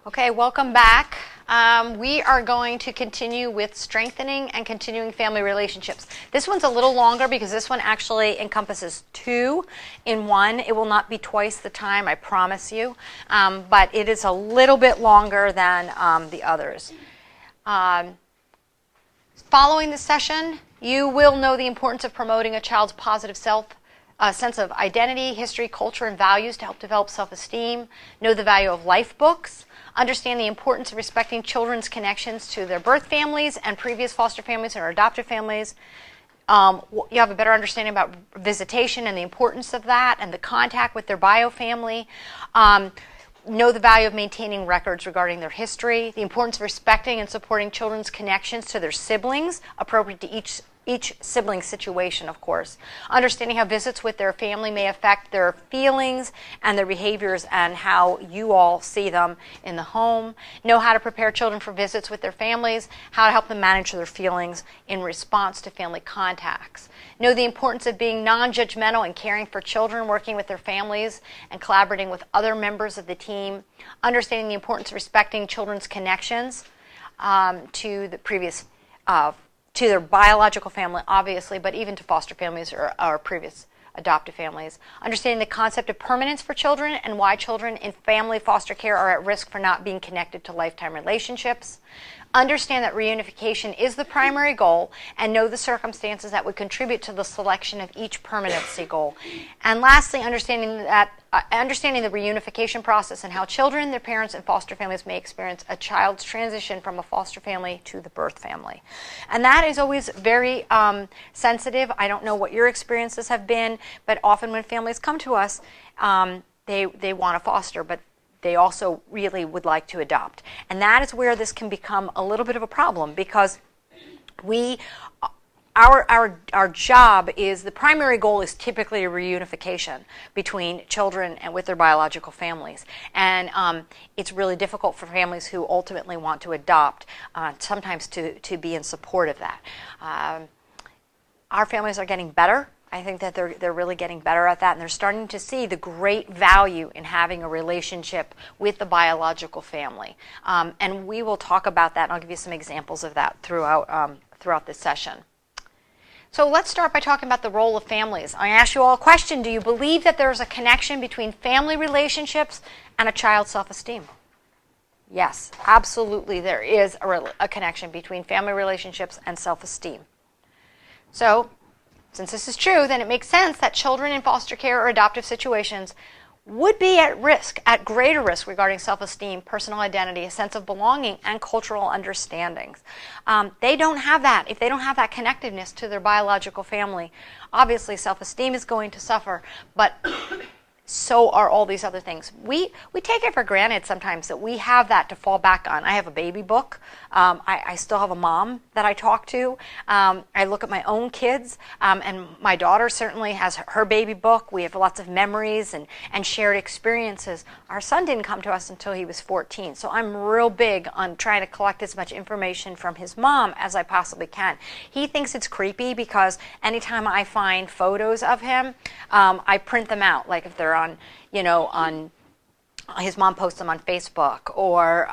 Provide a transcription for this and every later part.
Okay, welcome back. We are going to continue with strengthening and continuing family relationships. This one's a little longer because this one actually encompasses two in one. It will not be twice the time, I promise you, but it is a little bit longer than the others. Following this session, you will know the importance of promoting a child's positive sense of identity, history, culture, and values to help develop self-esteem, know the value of life books, understand the importance of respecting children's connections to their birth families and previous foster families or adoptive families. You have a better understanding about visitation and the importance of that and the contact with their bio family. Know the value of maintaining records regarding their history, the importance of respecting and supporting children's connections to their siblings, appropriate to each sibling situation, of course. Understanding how visits with their family may affect their feelings and their behaviors and how you all see them in the home. Know how to prepare children for visits with their families, how to help them manage their feelings in response to family contacts. Know the importance of being non-judgmental and caring for children, working with their families, and collaborating with other members of the team. Understanding the importance of respecting children's connections to the previous to their biological family, obviously, but even to foster families or previous adoptive families. Understanding the concept of permanence for children and why children in family foster care are at risk for not being connected to lifetime relationships. Understand that reunification is the primary goal and know the circumstances that would contribute to the selection of each permanency goal. And lastly, understanding the reunification process and how children, their parents, and foster families may experience a child's transition from a foster family to the birth family. And that is always very sensitive. I don't know what your experiences have been, but often when families come to us, they want to foster, but they also really would like to adopt. And that is where this can become a little bit of a problem because our job is, the primary goal is typically a reunification between children and with their biological families. And it's really difficult for families who ultimately want to adopt sometimes to be in support of that. Our families are getting better. I think that they're really getting better at that, and they're starting to see the great value in having a relationship with the biological family. And we will talk about that, and I'll give you some examples of that throughout this session. So let's start by talking about the role of families. I ask you all a question. Do you believe that there's a connection between family relationships and a child's self-esteem? Yes, absolutely there is a connection between family relationships and self-esteem. So, since this is true, then it makes sense that children in foster care or adoptive situations would be at greater risk regarding self-esteem, personal identity, a sense of belonging, and cultural understandings. They don't have that. If they don't have that connectiveness to their biological family, obviously self-esteem is going to suffer, but so are all these other things. We take it for granted sometimes that we have that to fall back on. I have a baby book. I still have a mom that I talk to. I look at my own kids, and my daughter certainly has her baby book. We have lots of memories and shared experiences. Our son didn't come to us until he was 14, so I'm real big on trying to collect as much information from his mom as I possibly can. He thinks it's creepy because anytime I find photos of him, I print them out, like if they're on his mom posts them on Facebook, or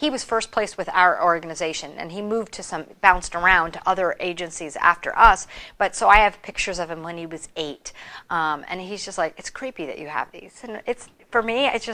he was first placed with our organization, and he bounced around to other agencies after us. But so I have pictures of him when he was 8, and he's just like, it's creepy that you have these, and for me, it's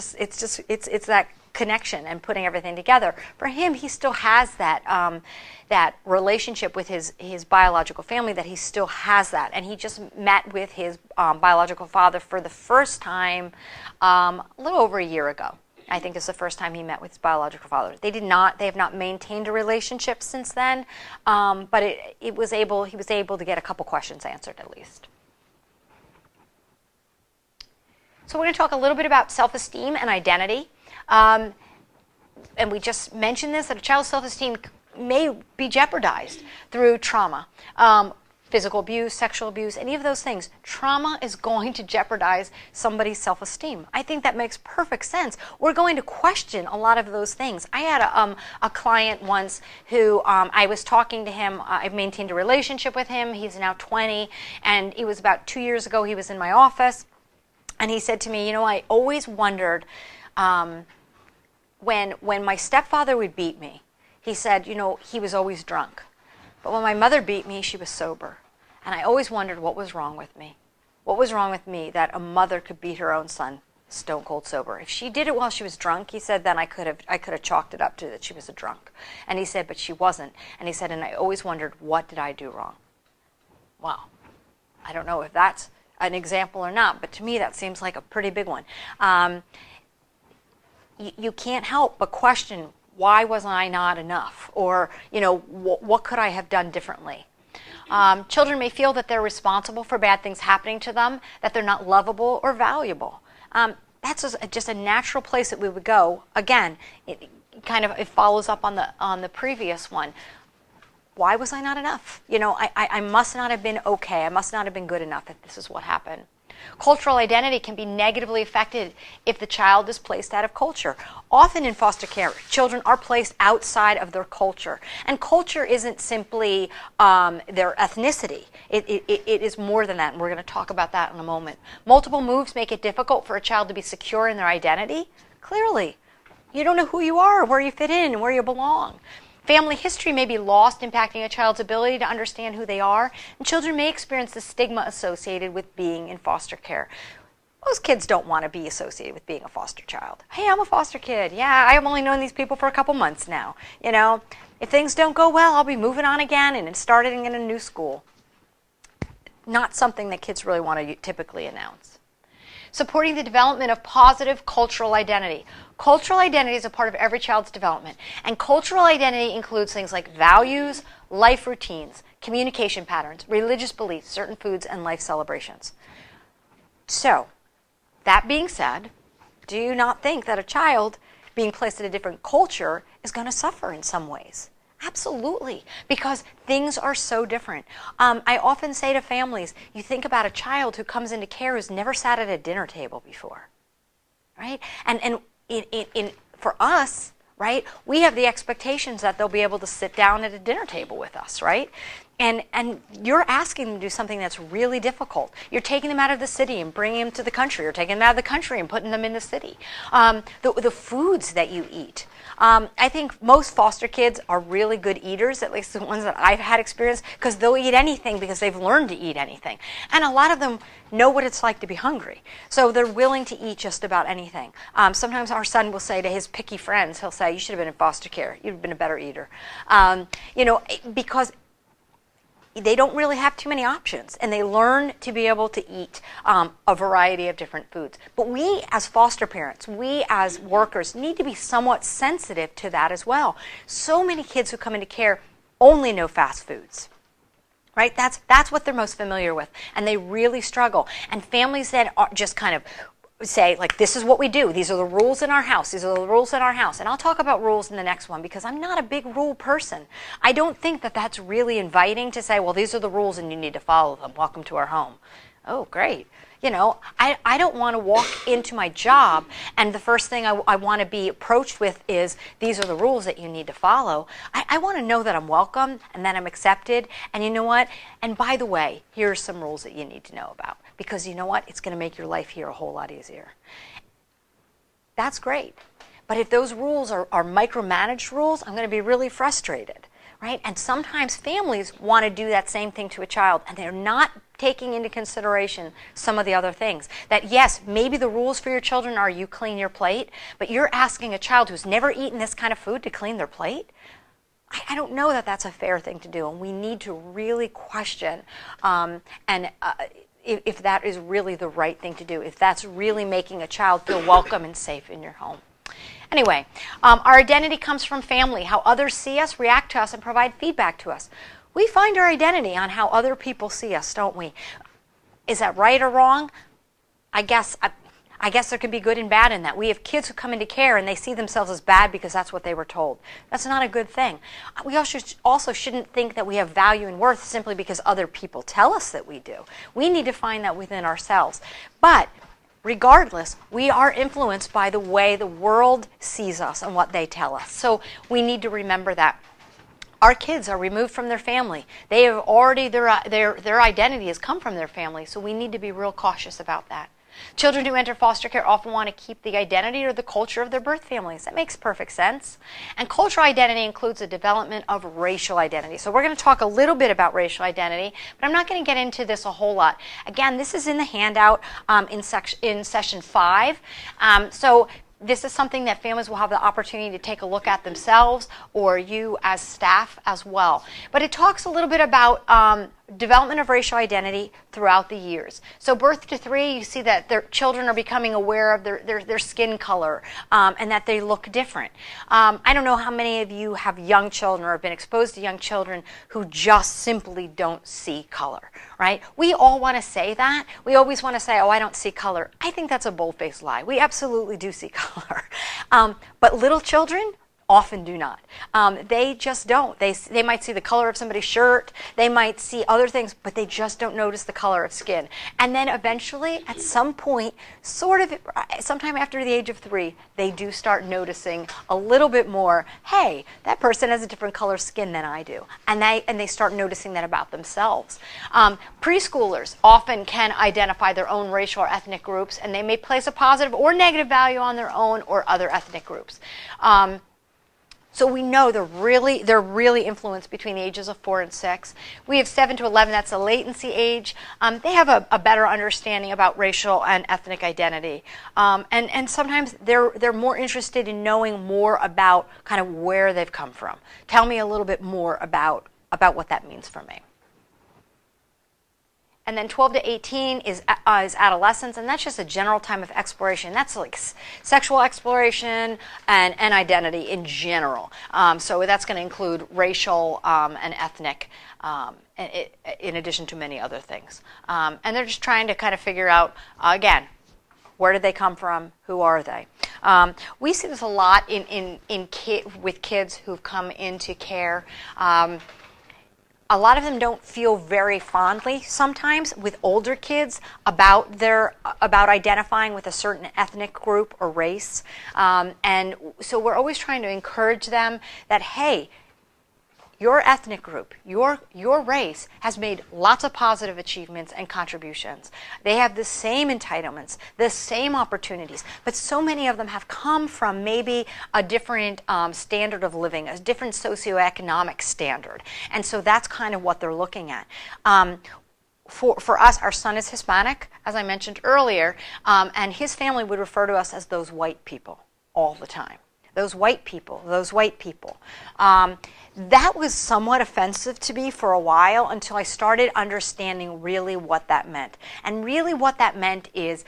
that connection and putting everything together. For him, he still has that relationship with his biological family, that he still has that. And he just met with his biological father for the first time a little over a year ago. I think is the first time he met with his biological father. They have not maintained a relationship since then, but he was able to get a couple questions answered at least. So we're going to talk a little bit about self-esteem and identity. And we just mentioned this, that a child's self-esteem may be jeopardized through trauma. Physical abuse, sexual abuse, any of those things. Trauma is going to jeopardize somebody's self-esteem. I think that makes perfect sense. We're going to question a lot of those things. I had a client once who I was talking to him. I've maintained a relationship with him. He's now 20, and it was about 2 years ago he was in my office. And he said to me, I always wondered when my stepfather would beat me, he said, he was always drunk. But when my mother beat me, she was sober. And I always wondered what was wrong with me. What was wrong with me that a mother could beat her own son stone cold sober? If she did it while she was drunk, he said, then I could have chalked it up to that she was a drunk. And he said, but she wasn't. And he said, and I always wondered, what did I do wrong? Wow. I don't know if that's an example or not, but to me that seems like a pretty big one. You can't help but question, why was I not enough? Or, what could I have done differently? Children may feel that they're responsible for bad things happening to them, that they're not lovable or valuable. That's just a natural place that we would go. Again, it follows up on the previous one. Why was I not enough? I must not have been okay. I must not have been good enough if this is what happened. Cultural identity can be negatively affected if the child is placed out of culture. Often in foster care, children are placed outside of their culture. And culture isn't simply their ethnicity. It is more than that, and we're going to talk about that in a moment. Multiple moves make it difficult for a child to be secure in their identity. Clearly, you don't know who you are, where you fit in, and where you belong. Family history may be lost, impacting a child's ability to understand who they are, and children may experience the stigma associated with being in foster care. Most kids don't want to be associated with being a foster child. Hey, I'm a foster kid. Yeah, I've only known these people for a couple months now. If things don't go well, I'll be moving on again and starting in a new school. Not something that kids really want to typically announce. Supporting the development of positive cultural identity. Cultural identity is a part of every child's development, and cultural identity includes things like values, life routines, communication patterns, religious beliefs, certain foods, and life celebrations. So, that being said, do you not think that a child being placed in a different culture is going to suffer in some ways? Absolutely, because things are so different. I often say to families, you think about a child who comes into care who's never sat at a dinner table before, right? And for us, right, we have the expectations that they'll be able to sit down at a dinner table with us, right? And you're asking them to do something that's really difficult. You're taking them out of the city and bringing them to the country, or taking them out of the country and putting them in the city. The foods that you eat. I think most foster kids are really good eaters, at least the ones that I've had experience, because they'll eat anything because they've learned to eat anything. And a lot of them know what it's like to be hungry. So they're willing to eat just about anything. Sometimes our son will say to his picky friends, he'll say, you should have been in foster care. You'd have been a better eater. Because they don't really have too many options, and they learn to be able to eat a variety of different foods. But we as foster parents, we as workers need to be somewhat sensitive to that as well. So many kids who come into care only know fast foods. Right? That's what they're most familiar with, and they really struggle. And families that are just kind of say, like, this is what we do. These are the rules in our house. These are the rules in our house. And I'll talk about rules in the next one, because I'm not a big rule person. I don't think that that's really inviting to say, well, these are the rules and you need to follow them. Welcome to our home. Oh, great. I don't want to walk into my job and the first thing I want to be approached with is, these are the rules that you need to follow. I want to know that I'm welcome and that I'm accepted. And you know what? And by the way, here are some rules that you need to know about. Because you know what? It's going to make your life here a whole lot easier. That's great. But if those rules are micromanaged rules, I'm going to be really frustrated. Right? And sometimes families want to do that same thing to a child, and they're not taking into consideration some of the other things. That yes, maybe the rules for your children are you clean your plate, but you're asking a child who's never eaten this kind of food to clean their plate? I don't know that that's a fair thing to do, and we need to really question if that is really the right thing to do, if that's really making a child feel welcome and safe in your home. Anyway, our identity comes from family, how others see us, react to us, and provide feedback to us. We find our identity on how other people see us, don't we? Is that right or wrong? I guess there can be good and bad in that. We have kids who come into care and they see themselves as bad because that's what they were told. That's not a good thing. We also shouldn't think that we have value and worth simply because other people tell us that we do. We need to find that within ourselves. But regardless, we are influenced by the way the world sees us and what they tell us. So we need to remember that. Our kids are removed from their family. They have already, their identity has come from their family, so we need to be real cautious about that. Children who enter foster care often want to keep the identity or the culture of their birth families. That makes perfect sense. And cultural identity includes the development of racial identity. So we're going to talk a little bit about racial identity, but I'm not going to get into this a whole lot. Again, this is in the handout in session 5. So this is something that families will have the opportunity to take a look at themselves, or you as staff as well. But it talks a little bit about development of racial identity throughout the years. So birth to 3, you see that their children are becoming aware of their skin color and that they look different. I don't know how many of you have young children or have been exposed to young children who just simply don't see color, right? We all want to say that. We always want to say, oh, I don't see color. I think that's a bold-faced lie. We absolutely do see color. But little children often do not. They just don't. They might see the color of somebody's shirt, they might see other things, but they just don't notice the color of skin. And then eventually, at some point, sort of sometime after the age of 3, they do start noticing a little bit more, hey, that person has a different color skin than I do. And they start noticing that about themselves. Preschoolers often can identify their own racial or ethnic groups, and they may place a positive or negative value on their own or other ethnic groups. So we know they're really influenced between the ages of 4 and 6. We have 7 to 11, that's a latency age. They have a better understanding about racial and ethnic identity. And sometimes they're more interested in knowing more about kind of where they've come from. Tell me a little bit more about what that means for me. And then 12 to 18 is adolescence, and that's just a general time of exploration. That's like sexual exploration and identity in general. So that's going to include racial and ethnic, in addition to many other things. And they're just trying to kind of figure out, again, where did they come from? Who are they? We see this a lot with kids who've come into care. A lot of them don't feel very fondly sometimes with older kids about identifying with a certain ethnic group or race. And so we're always trying to encourage them that, hey, your ethnic group, your race has made lots of positive achievements and contributions. They have the same entitlements, the same opportunities, but so many of them have come from maybe a different standard of living, a different socioeconomic standard. And so that's kind of what they're looking at. For us, our son is Hispanic, as I mentioned earlier, and his family would refer to us as those white people all the time. Those white people, those white people. That was somewhat offensive to me for a while until I started understanding really what that meant. And really what that meant is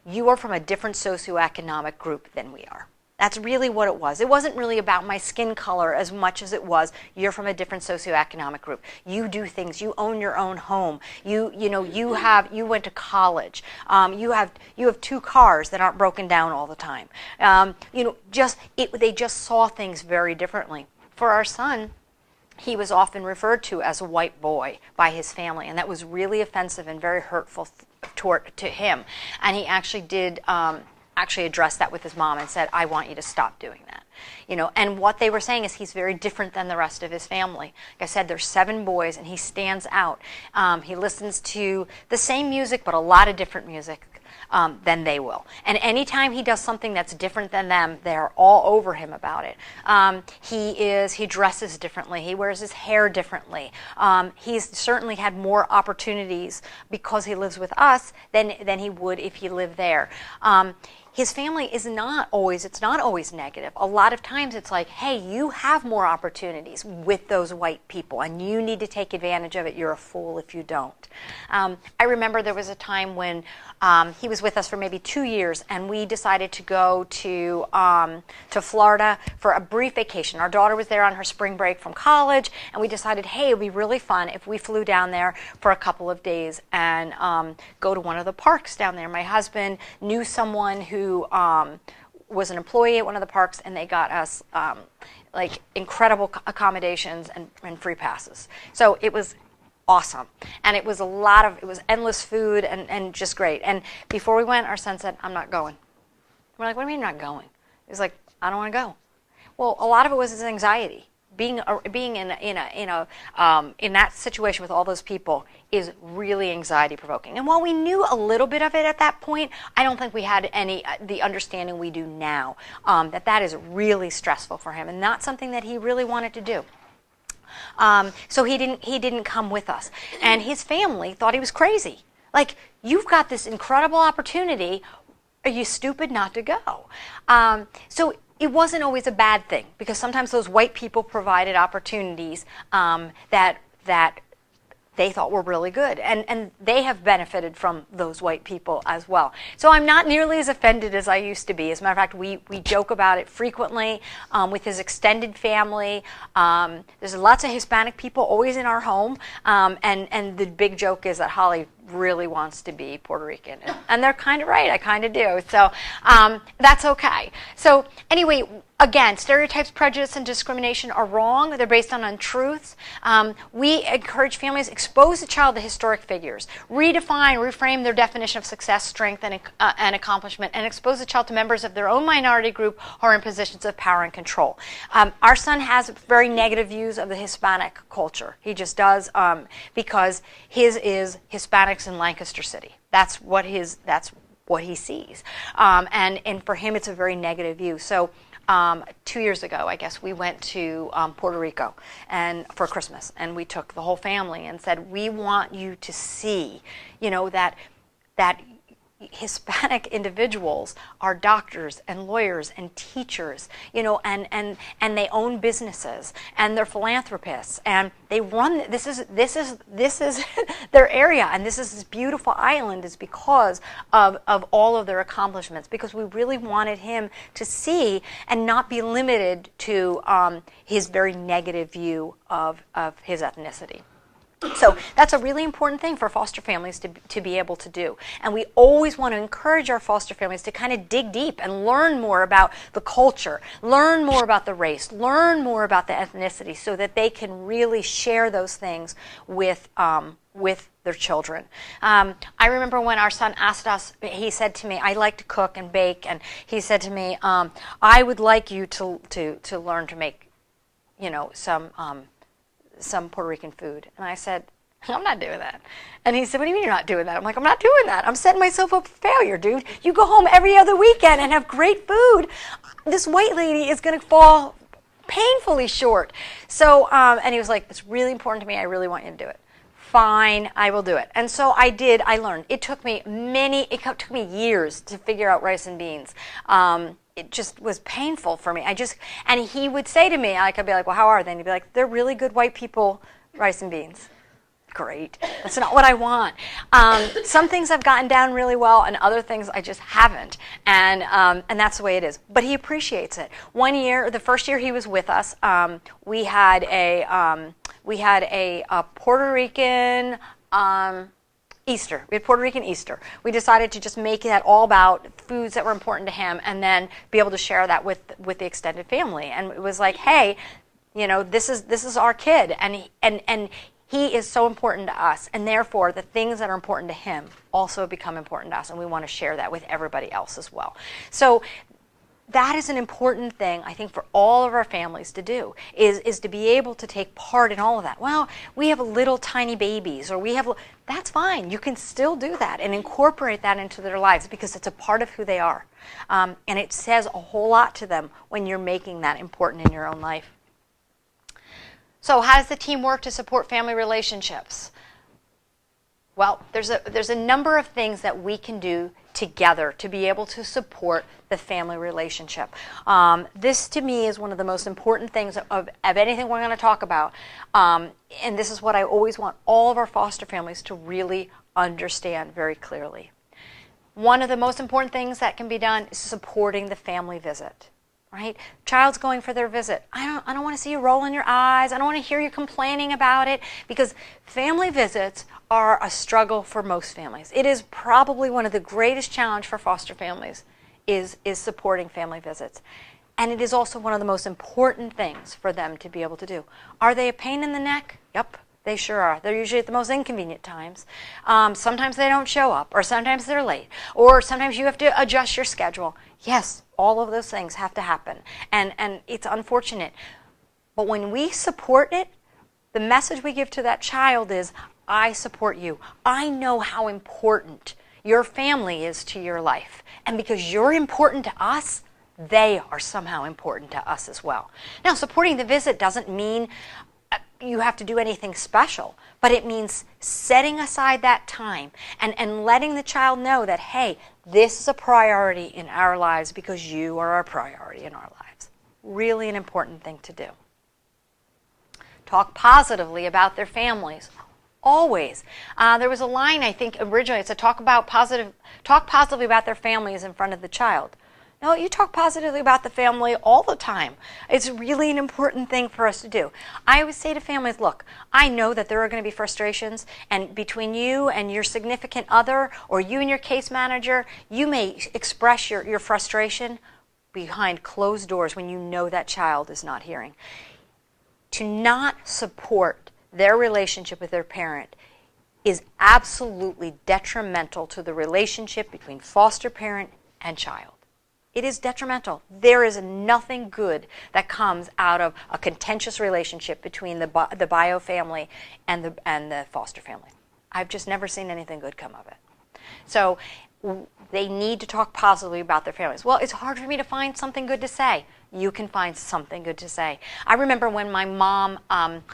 you are from a different socioeconomic group than we are. That's really what it was. It wasn't really about my skin color as much as it was you're from a different socioeconomic group. You do things. You own your own home. You went to college. You have 2 cars that aren't broken down all the time. They just saw things very differently. For our son, he was often referred to as a white boy by his family, and that was really offensive and very hurtful to him. And he actually did addressed that with his mom and said, I want you to stop doing that. And what they were saying is he's very different than the rest of his family. Like I said, there's 7 boys, and he stands out. He listens to the same music, but a lot of different music than they will. And anytime he does something that's different than them, they're all over him about it. He dresses differently. He wears his hair differently. He's certainly had more opportunities because he lives with us than he would if he lived there. His family is not always negative. A lot of times it's like, hey, you have more opportunities with those white people and you need to take advantage of it. You're a fool if you don't. I remember there was a time when he was with us for maybe 2 years, and we decided to go to Florida for a brief vacation. Our daughter was there on her spring break from college, and we decided, hey, it would be really fun if we flew down there for a couple of days and go to one of the parks down there. My husband knew someone who was an employee at one of the parks, and they got us like incredible accommodations and free passes. So it was awesome. And it was endless food and just great. And before we went, our son said, I'm not going. We're like, what do you mean not going? He was like, I don't want to go. Well, a lot of it was his anxiety. being in that situation with all those people is really anxiety provoking. And while we knew a little bit of it at that point, I don't think we had the understanding we do now, that is really stressful for him and not something that he really wanted to do. So he didn't come with us, and his family thought he was crazy. Like, you've got this incredible opportunity. Are you stupid not to go? So it wasn't always a bad thing, because sometimes those white people provided opportunities that they thought were really good, and they have benefited from those white people as well. So I'm not nearly as offended as I used to be. As a matter of fact, we joke about it frequently with his extended family. There's lots of Hispanic people always in our home, and the big joke is that Holly really wants to be Puerto Rican, and they're kind of right. I kind of do. So that's okay. So anyway, again, stereotypes, prejudice, and discrimination are wrong. They're based on untruths. We encourage families, expose the child to historic figures, redefine, reframe their definition of success, strength, and accomplishment, and expose the child to members of their own minority group who are in positions of power and control. Our son has very negative views of the Hispanic culture. He just does, because his is Hispanics in Lancaster City. That's what he sees, and for him, it's a very negative view. So 2 years ago, I guess, we went to Puerto Rico and for Christmas, and we took the whole family and said, we want you to see, that Hispanic individuals are doctors and lawyers and teachers, and they own businesses, and they're philanthropists, and they run. This is their area, and this beautiful island is because of all of their accomplishments. Because we really wanted him to see and not be limited to his very negative view of his ethnicity. So that's a really important thing for foster families to be able to do. And we always want to encourage our foster families to kind of dig deep and learn more about the culture, learn more about the race, learn more about the ethnicity, so that they can really share those things with their children. I remember when our son asked us, he said to me, I like to cook and bake, and he said to me, I would like you to learn to make, some Puerto Rican food. And I said, I'm not doing that. And he said, what do you mean you're not doing that? I'm like, I'm not doing that. I'm setting myself up for failure, dude. You go home every other weekend and have great food. This white lady is going to fall painfully short. So, and he was like, it's really important to me. I really want you to do it. Fine, I will do it. And so I did. I learned. It took me years to figure out rice and beans. It just was painful for me. And he would say to me, I could be like, well, how are they? And he'd be like, they're really good white people rice and beans. Great. That's not what I want. Some things I've gotten down really well, and other things I just haven't. And that's the way it is. But he appreciates it. One year, the first year he was with us, we had a Puerto Rican Easter. We had Puerto Rican Easter. We decided to just make that all about foods that were important to him, and then be able to share that with the extended family. And it was like, hey, this is our kid, and he is so important to us, and therefore the things that are important to him also become important to us, and we want to share that with everybody else as well. So that is an important thing, I think, for all of our families to do, is to be able to take part in all of that. Well, we have little tiny babies, or that's fine. You can still do that and incorporate that into their lives, because it's a part of who they are. And it says a whole lot to them when you're making that important in your own life. So how does the team work to support family relationships? Well, there's a number of things that we can do together to be able to support the family relationship. This, to me, is one of the most important things of anything we're going to talk about. And this is what I always want all of our foster families to really understand very clearly. One of the most important things that can be done is supporting the family visit. Right? Child's going for their visit. I don't want to see you rolling your eyes. I don't want to hear you complaining about it, because family visits are a struggle for most families. It is probably one of the greatest challenges for foster families is supporting family visits. And it is also one of the most important things for them to be able to do. Are they a pain in the neck? Yep, they sure are. They're usually at the most inconvenient times. Sometimes they don't show up, or sometimes they're late, or sometimes you have to adjust your schedule. Yes, all of those things have to happen, and it's unfortunate. But when we support it, the message we give to that child is, I support you. I know how important your family is to your life. And because you're important to us, they are somehow important to us as well. Now, supporting the visit doesn't mean you have to do anything special, but it means setting aside that time and letting the child know that, hey, this is a priority in our lives because you are our priority in our lives. Really an important thing to do. Talk positively about their families. Always. There was a line, I think, originally. It said, talk positively about their families in front of the child. No, you talk positively about the family all the time. It's really an important thing for us to do. I always say to families, look, I know that there are going to be frustrations, and between you and your significant other, or you and your case manager, you may express your frustration behind closed doors when you know that child is not hearing. To not support their relationship with their parent is absolutely detrimental to the relationship between foster parent and child. It is detrimental. There is nothing good that comes out of a contentious relationship between the bio family and the foster family. I've just never seen anything good come of it. So they need to talk positively about their families. Well, it's hard for me to find something good to say. You can find something good to say. I remember when my mom,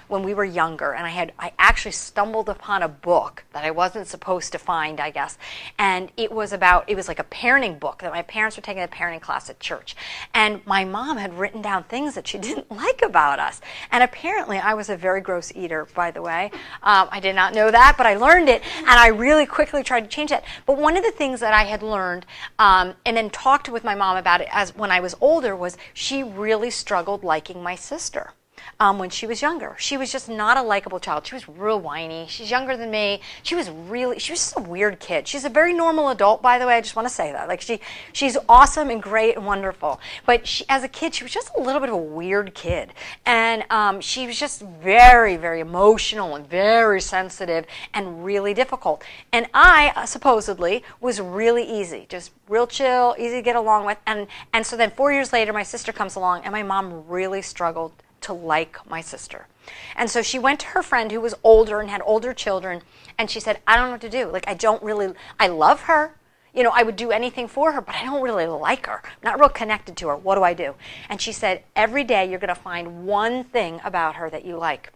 when we were younger, and I actually stumbled upon a book that I wasn't supposed to find, I guess, and it was like a parenting book that my parents were taking a parenting class at church, and my mom had written down things that she didn't like about us, and apparently I was a very gross eater, by the way. I did not know that, but I learned it, and I really quickly tried to change that. But one of the things that I had learned, and then talked with my mom about it as when I was older, was she really struggled liking my sister when she was younger. She was just not a likable child. She was real whiny. She's younger than me. She was just a weird kid. She's a very normal adult, by the way. I just want to say that. Like she's awesome and great and wonderful. But as a kid, she was just a little bit of a weird kid. And she was just very, very emotional and very sensitive and really difficult. And I, supposedly, was really easy. Just real chill, easy to get along with. And so then 4 years later, my sister comes along, and my mom really struggled to like my sister. And so she went to her friend who was older and had older children, and she said, I don't know what to do. Like, I love her. You know, I would do anything for her, but I don't really like her. I'm not real connected to her. What do I do? And she said, every day you're going to find one thing about her that you like.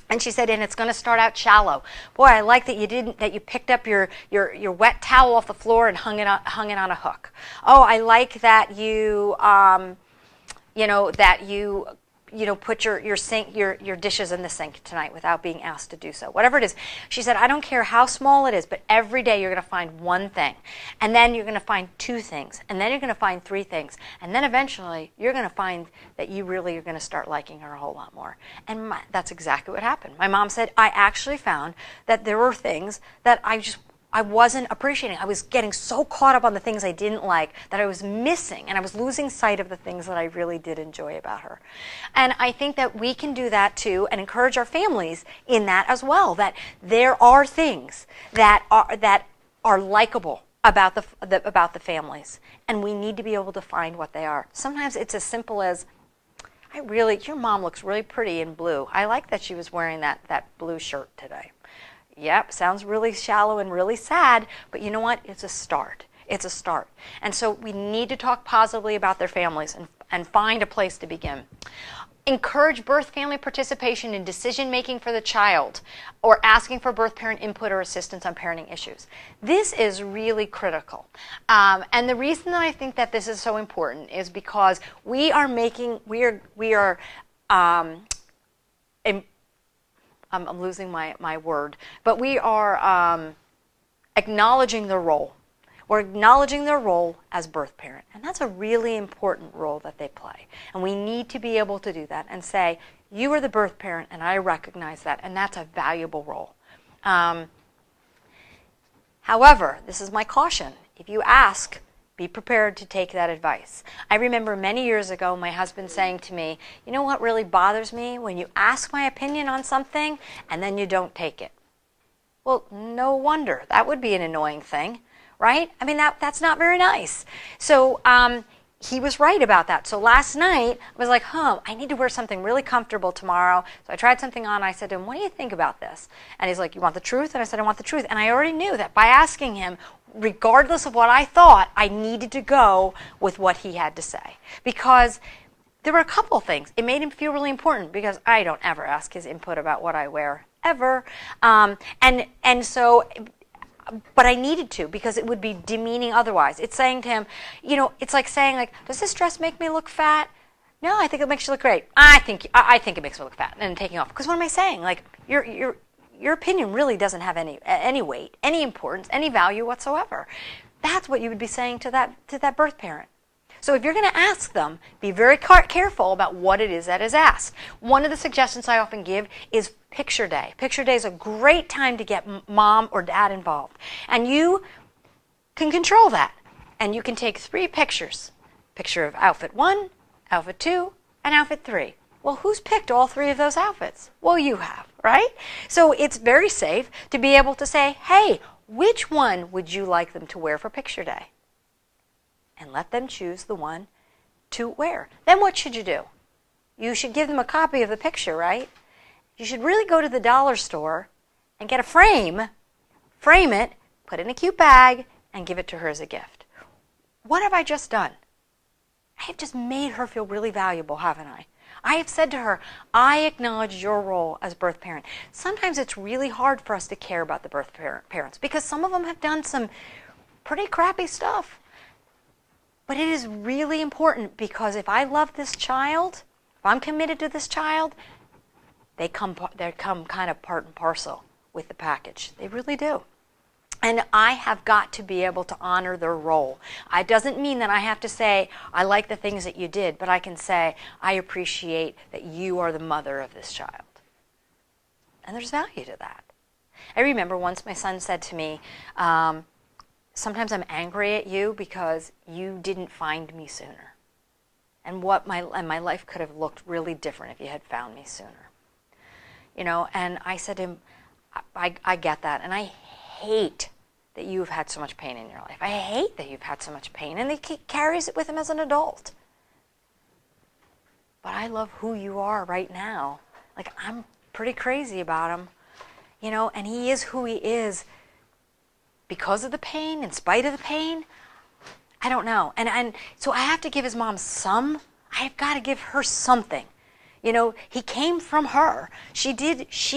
And she said, and it's going to start out shallow. Boy, I like that you picked up your wet towel off the floor and hung it on a hook. Oh, I like that you put your dishes in the sink tonight without being asked to do so. Whatever it is. She said, I don't care how small it is, but every day you're going to find one thing. And then you're going to find two things. And then you're going to find three things. And then eventually you're going to find that you really are going to start liking her a whole lot more. And that's exactly what happened. My mom said, I actually found that there were things that I wasn't appreciating. I was getting so caught up on the things I didn't like that I was missing, and I was losing sight of the things that I really did enjoy about her. And I think that we can do that too, and encourage our families in that as well, that there are things that are likable about the families, and we need to be able to find what they are. Sometimes it's as simple as, your mom looks really pretty in blue. I like that she was wearing that blue shirt today. Yep, sounds really shallow and really sad, but you know what? It's a start. It's a start. And so we need to talk positively about their families and find a place to begin. Encourage birth family participation in decision-making for the child, or asking for birth parent input or assistance on parenting issues. This is really critical. And the reason that I think that this is so important is because I'm losing my word, but we are acknowledging their role. We're acknowledging their role as birth parent, and that's a really important role that they play. And we need to be able to do that and say, you are the birth parent, and I recognize that, and that's a valuable role. However, this is my caution. If you ask, be prepared to take that advice. I remember many years ago my husband saying to me, you know what really bothers me? When you ask my opinion on something and then you don't take it. Well, no wonder. That would be an annoying thing, right? I mean, that's not very nice. So he was right about that. So last night, I was like, I need to wear something really comfortable tomorrow. So I tried something on. I said to him, what do you think about this? And he's like, you want the truth? And I said, I want the truth. And I already knew that by asking him, regardless of what I thought, I needed to go with what he had to say. Because there were a couple of things. It made him feel really important because I don't ever ask his input about what I wear, ever. But I needed to because it would be demeaning otherwise. It's saying to him, it's like saying, does this dress make me look fat? No, I think it makes you look great. I think it makes me look fat, and taking off. Because what am I saying? Your opinion really doesn't have any weight, any importance, any value whatsoever. That's what you would be saying to that birth parent. So if you're going to ask them, be very careful about what it is that is asked. One of the suggestions I often give is picture day. Picture day is a great time to get mom or dad involved. And you can control that. And you can take 3 pictures. Picture of outfit 1, outfit 2, and outfit 3. Well, who's picked all 3 of those outfits? Well, you have, right? So it's very safe to be able to say, hey, which one would you like them to wear for picture day? And let them choose the one to wear. Then what should you do? You should give them a copy of the picture, right? You should really go to the dollar store and get a frame it, put it in a cute bag, and give it to her as a gift. What have I just done? I have just made her feel really valuable, haven't I? I have said to her, I acknowledge your role as birth parent. Sometimes it's really hard for us to care about the birth parents because some of them have done some pretty crappy stuff. But it is really important because if I love this child, if I'm committed to this child, they come kind of part and parcel with the package. They really do. And I have got to be able to honor their role. It doesn't mean that I have to say, I like the things that you did, but I can say, I appreciate that you are the mother of this child. And there's value to that. I remember once my son said to me, sometimes I'm angry at you because you didn't find me sooner. And my life could have looked really different if you had found me sooner. And I said to him, I get that, and I hate that you've had so much pain in your life. I hate that you've had so much pain, and he carries it with him as an adult. But I love who you are right now. I'm pretty crazy about him, and he is who he is because of the pain, in spite of the pain. I don't know. And so I have to give his mom I've got to give her something. He came from her. She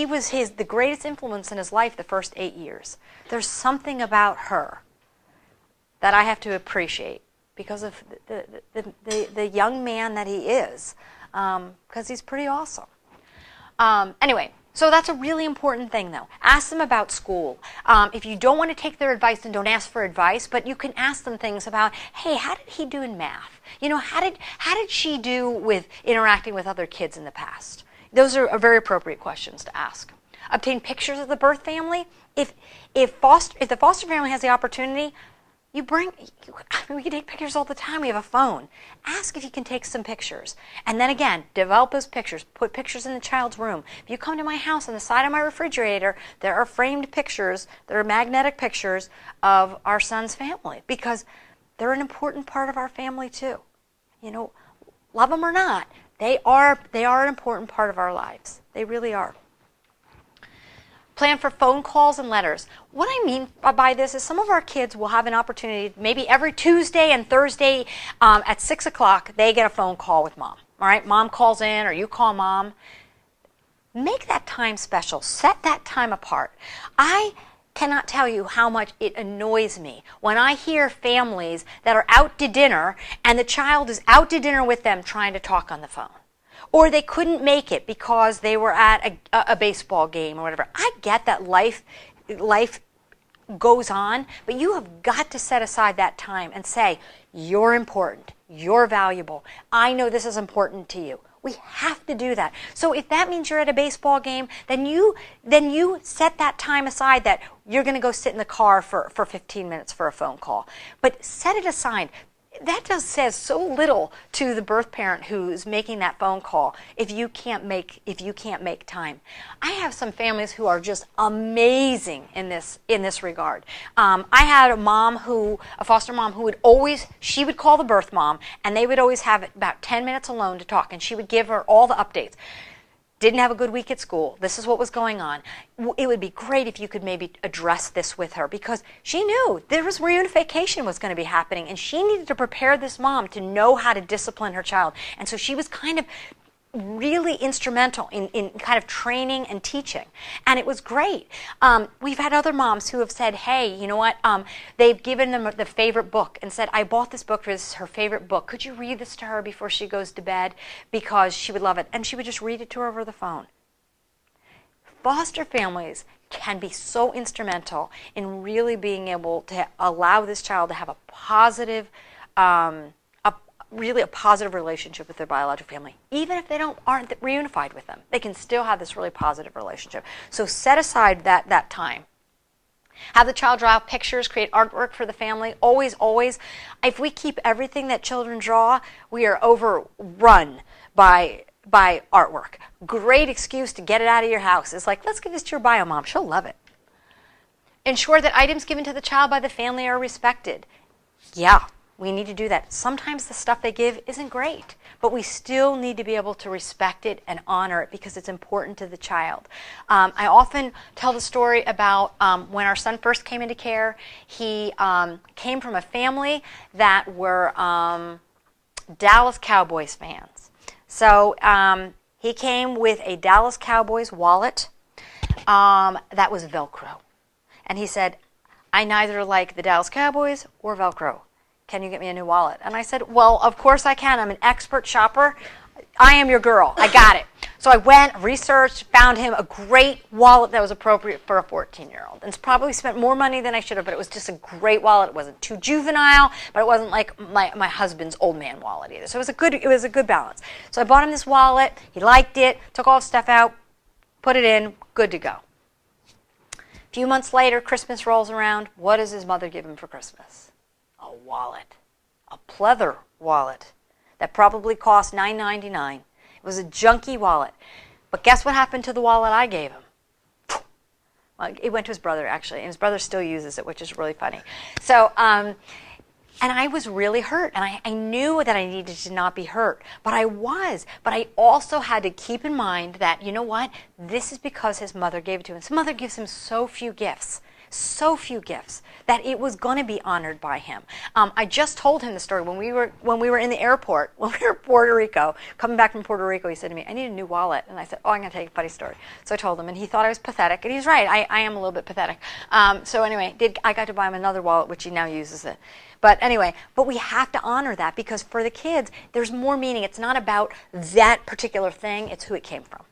was the greatest influence in his life the first 8 years. There's something about her that I have to appreciate because of the young man that he is, because he's pretty awesome. Anyway, so that's a really important thing, though. Ask them about school. If you don't want to take their advice, then don't ask for advice, but you can ask them things about, hey, how did he do in math? How did she do with interacting with other kids in the past? Those are very appropriate questions to ask. Obtain pictures of the birth family. If the foster family has the opportunity, we can take pictures all the time. We have a phone. Ask if you can take some pictures. And then again, develop those pictures. Put pictures in the child's room. If you come to my house, on the side of my refrigerator, there are framed pictures, there are magnetic pictures of our son's family because they're an important part of our family too. Love them or not, they are an important part of our lives. They really are. Plan for phone calls and letters. What I mean by this is some of our kids will have an opportunity, maybe every Tuesday and Thursday at 6 o'clock, they get a phone call with mom. All right, mom calls in or you call mom. Make that time special. Set that time apart. I cannot tell you how much it annoys me when I hear families that are out to dinner and the child is out to dinner with them trying to talk on the phone. Or they couldn't make it because they were at a baseball game or whatever. I get that life goes on, but you have got to set aside that time and say, you're important, you're valuable, I know this is important to you. We have to do that. So if that means you're at a baseball game, then you set that time aside that you're going to go sit in the car for 15 minutes for a phone call. But set it aside. that just says so little to the birth parent who's making that phone call if you can't make time. I have some families who are just amazing in this regard. I had a foster mom who she would call the birth mom, and they would always have about 10 minutes alone to talk, and she would give her all the updates. Didn't have a good week at school. This is what was going on. It would be great if you could maybe address this with her, because she knew there was reunification was going to be happening, and she needed to prepare this mom to know how to discipline her child. And so she was kind of really instrumental in kind of training and teaching. And it was great. We've had other moms who have said, hey, you know what? They've given them the favorite book and said, I bought this book, this is her favorite book. Could you read this to her before she goes to bed? Because she would love it. And she would just read it to her over the phone. Foster families can be so instrumental in really being able to allow this child to have a positive really a positive relationship with their biological family. Even if they aren't reunified with them, they can still have this really positive relationship. So set aside that time. Have the child draw pictures, create artwork for the family. Always, always. If we keep everything that children draw, we are overrun by artwork. Great excuse to get it out of your house. It's like, let's give this to your bio mom. She'll love it. Ensure that items given to the child by the family are respected. Yeah. We need to do that. Sometimes the stuff they give isn't great, but we still need to be able to respect it and honor it because it's important to the child. I often tell the story about when our son first came into care. He came from a family that were Dallas Cowboys fans. So he came with a Dallas Cowboys wallet that was Velcro. And he said, I neither like the Dallas Cowboys or Velcro. Can you get me a new wallet? And I said, well, of course I can. I'm an expert shopper. I am your girl. I got it. So I went, researched, found him a great wallet that was appropriate for a 14-year-old. And probably spent more money than I should have, but it was just a great wallet. It wasn't too juvenile, but it wasn't like my husband's old man wallet either. So it was a good balance. So I bought him this wallet. He liked it, took all the stuff out, put it in, good to go. A few months later, Christmas rolls around. What does his mother give him for Christmas? A wallet, a pleather wallet that probably cost $9.99. It was a junky wallet. But guess what happened to the wallet I gave him? Well, it went to his brother, actually, and his brother still uses it, which is really funny. So, and I was really hurt, and I knew that I needed to not be hurt, but I was. But I also had to keep in mind that, you know what? This is because his mother gave it to him. His mother gives him so few gifts, that it was going to be honored by him. I just told him the story when we were in the airport, when we were in Puerto Rico, coming back from Puerto Rico. He said to me, I need a new wallet. And I said, oh, I'm going to tell you a funny story. So I told him, and he thought I was pathetic. And he's right, I am a little bit pathetic. So anyway, I got to buy him another wallet, which he now uses it. But anyway, we have to honor that, because for the kids, there's more meaning. It's not about that particular thing, it's who it came from.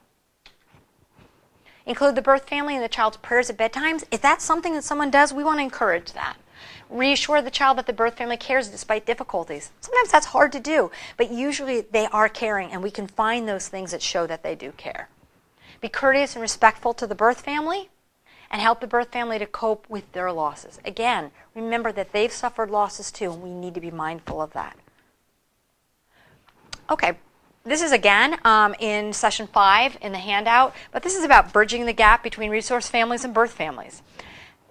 Include the birth family in the child's prayers at bedtimes. If that's something that someone does, we want to encourage that. Reassure the child that the birth family cares despite difficulties. Sometimes that's hard to do, but usually they are caring, and we can find those things that show that they do care. Be courteous and respectful to the birth family, and help the birth family to cope with their losses. Again, remember that they've suffered losses too, and we need to be mindful of that. Okay. This is again in session 5 in the handout, but this is about bridging the gap between resource families and birth families.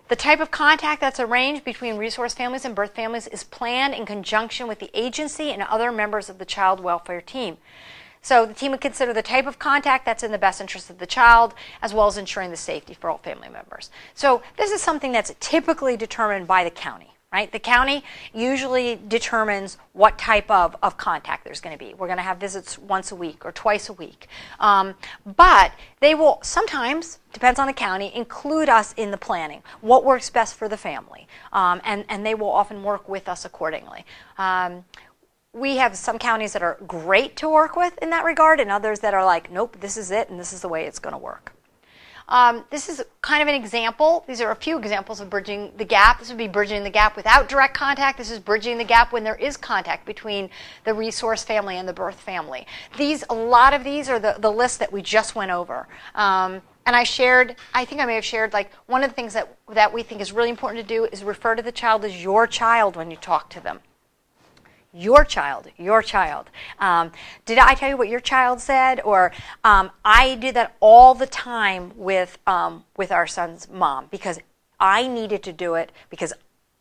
The type of contact that's arranged between resource families and birth families is planned in conjunction with the agency and other members of the child welfare team. So the team would consider the type of contact that's in the best interest of the child, as well as ensuring the safety for all family members. So this is something that's typically determined by the county. Right? The county usually determines what type of contact there's going to be. We're going to have visits once a week or twice a week. But they will sometimes, depends on the county, include us in the planning, what works best for the family. And they will often work with us accordingly. We have some counties that are great to work with in that regard, and others that are like, nope, this is it, and this is the way it's going to work. This is kind of an example. These are a few examples of bridging the gap. This would be bridging the gap without direct contact. This is bridging the gap when there is contact between the resource family and the birth family. A lot of these are the list that we just went over. And I think I may have shared, like, one of the things that we think is really important to do is refer to the child as your child when you talk to them. your child, your child. Did I tell you what your child said? Or I do that all the time with our son's mom, because I needed to do it, because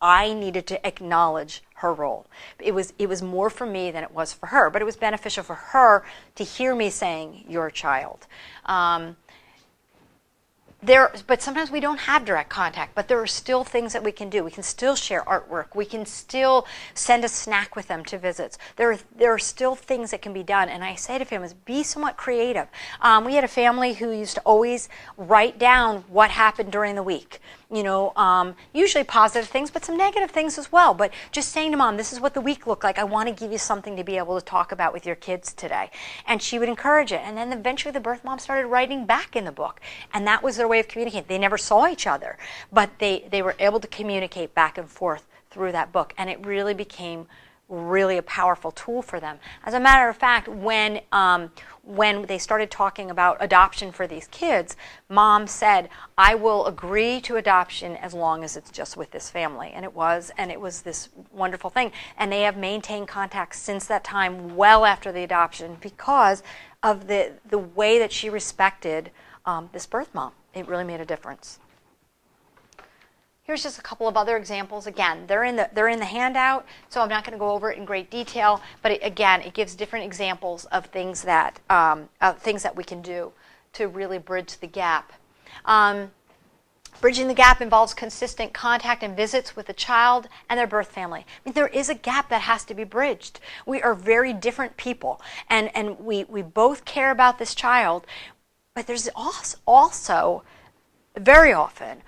I needed to acknowledge her role. It was more for me than it was for her, but it was beneficial for her to hear me saying your child. But sometimes we don't have direct contact, but there are still things that we can do. We can still share artwork. We can still send a snack with them to visits. There are still things that can be done. And I say to families, be somewhat creative. We had a family who used to always write down what happened during the week. Usually positive things, but some negative things as well. But just saying to mom, this is what the week looked like. I want to give you something to be able to talk about with your kids today. And she would encourage it. And then eventually the birth mom started writing back in the book. And that was their way of communicating. They never saw each other, but they were able to communicate back and forth through that book. And it really became really a powerful tool for them. As a matter of fact, when they started talking about adoption for these kids, mom said, I will agree to adoption as long as it's just with this family. And it was this wonderful thing. And they have maintained contact since that time, well after the adoption, because of the way that she respected this birth mom. It really made a difference. Here's just a couple of other examples. Again, they're in the handout, so I'm not going to go over it in great detail. But it gives different examples of things that we can do to really bridge the gap. Bridging the gap involves consistent contact and visits with the child and their birth family. I mean, there is a gap that has to be bridged. We are very different people, and we both care about this child, but there's also very often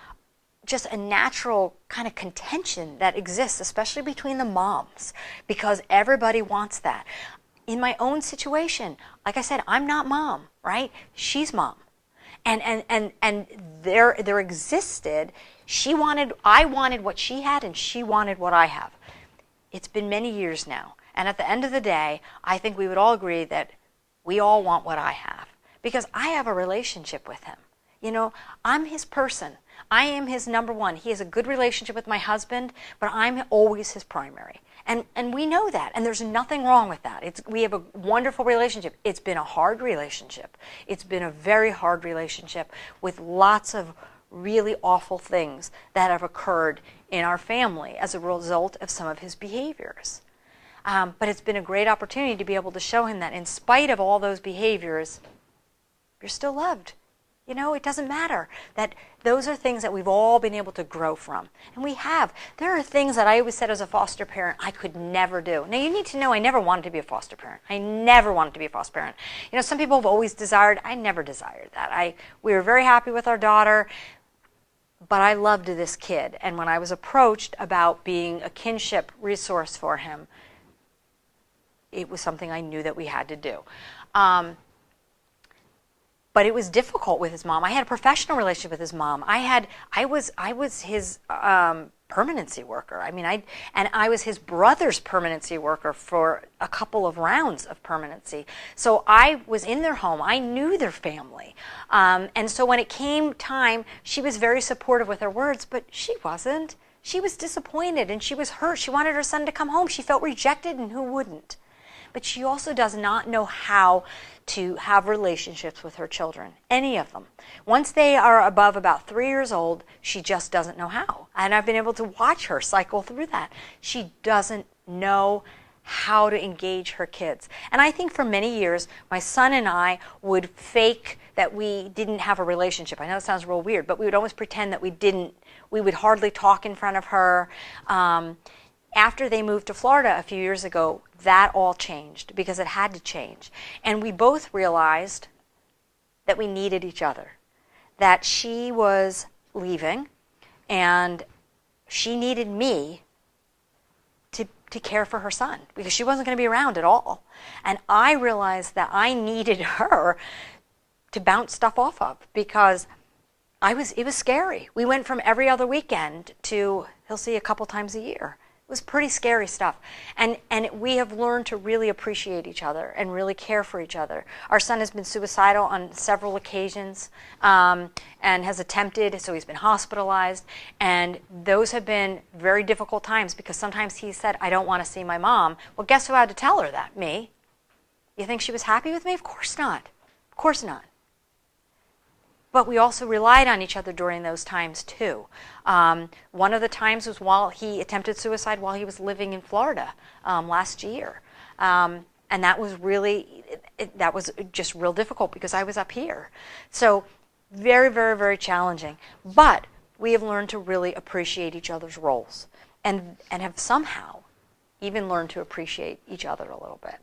just a natural kind of contention that exists, especially between the moms, because everybody wants that. In my own situation, like I said, I'm not mom, right? She's mom. And there existed, I wanted what she had and she wanted what I have. It's been many years now. And at the end of the day, I think we would all agree that we all want what I have, because I have a relationship with him. I'm his person. I am his number one. He has a good relationship with my husband, but I'm always his primary. And we know that, and there's nothing wrong with that. We have a wonderful relationship. It's been a hard relationship. It's been a very hard relationship with lots of really awful things that have occurred in our family as a result of some of his behaviors. But it's been a great opportunity to be able to show him that in spite of all those behaviors, you're still loved. It doesn't matter. That those are things that we've all been able to grow from. And we have. There are things that I always said as a foster parent I could never do. Now, you need to know I never wanted to be a foster parent. I never wanted to be a foster parent. Some people have always desired. I never desired that. We were very happy with our daughter, but I loved this kid. And when I was approached about being a kinship resource for him, it was something I knew that we had to do. But it was difficult with his mom. I had a professional relationship with his mom. I was his permanency worker. I was his brother's permanency worker for a couple of rounds of permanency. So I was in their home. I knew their family. And so when it came time, she was very supportive with her words, but she wasn't. She was disappointed and she was hurt. She wanted her son to come home. She felt rejected, and who wouldn't? But she also does not know how to have relationships with her children, any of them. Once they are above about 3 years old, she just doesn't know how. And I've been able to watch her cycle through that. She doesn't know how to engage her kids. And I think for many years, my son and I would fake that we didn't have a relationship. I know it sounds real weird, but we would always pretend that we didn't. We would hardly talk in front of her. After they moved to Florida a few years ago, that all changed, because it had to change. And we both realized that we needed each other, that she was leaving and she needed me to care for her son, because she wasn't going to be around at all. And I realized that I needed her to bounce stuff off of, because it was scary. We went from every other weekend to he'll see a couple times a year. It was pretty scary stuff. And we have learned to really appreciate each other and really care for each other. Our son has been suicidal on several occasions and has attempted, so he's been hospitalized. And those have been very difficult times because sometimes he said, I don't want to see my mom. Well, guess who had to tell her that? Me. You think she was happy with me? Of course not. Of course not. But we also relied on each other during those times, too. One of the times was while he attempted suicide while he was living in Florida last year. And that was really, that was just real difficult because I was up here. So very, very, very challenging. But we have learned to really appreciate each other's roles and have somehow even learned to appreciate each other a little bit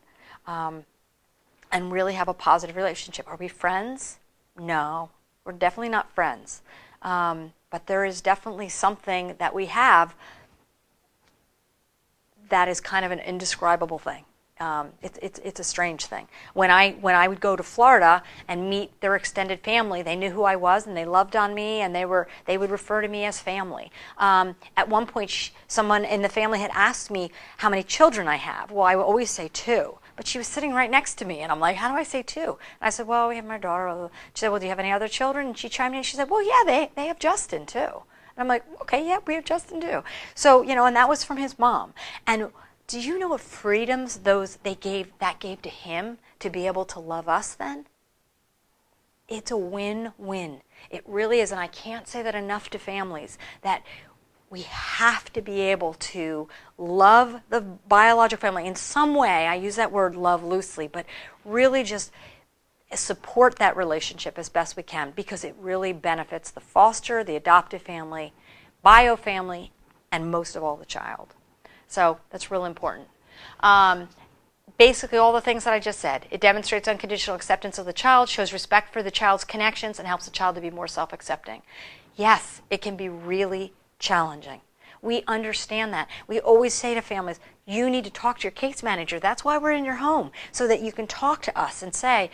and really have a positive relationship. Are we friends? No. We're definitely not friends, but there is definitely something that we have that is kind of an indescribable thing. It's a strange thing. When I would go to Florida and meet their extended family, they knew who I was and they loved on me and they would refer to me as family. At one point, someone in the family had asked me how many children I have. Well, I would always say 2. But she was sitting right next to me, and I'm like, how do I say 2? And I said, well, we have my daughter. She said, well, do you have any other children? And she chimed in, and she said, well, yeah, they have Justin, too. And I'm like, okay, yeah, we have Justin, too. So, and that was from his mom. And do you know what freedoms that gave to him to be able to love us then? It's a win-win. It really is, and I can't say that enough to families, that we have to be able to love the biological family in some way. I use that word love loosely, but really just support that relationship as best we can because it really benefits the foster, the adoptive family, bio family, and most of all the child. So that's real important. Basically all the things that I just said. It demonstrates unconditional acceptance of the child, shows respect for the child's connections, and helps the child to be more self-accepting. Yes, it can be really challenging. We understand that. We always say to families, you need to talk to your case manager. That's why we're in your home, so that you can talk to us and say,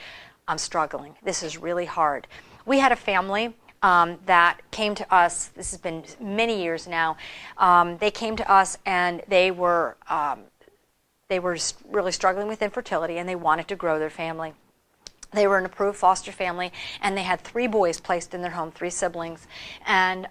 I'm struggling. This is really hard. We had a family that came to us, this has been many years now, they came to us and they were really struggling with infertility and they wanted to grow their family. They were an approved foster family, and they had 3 boys placed in their home, 3 siblings, and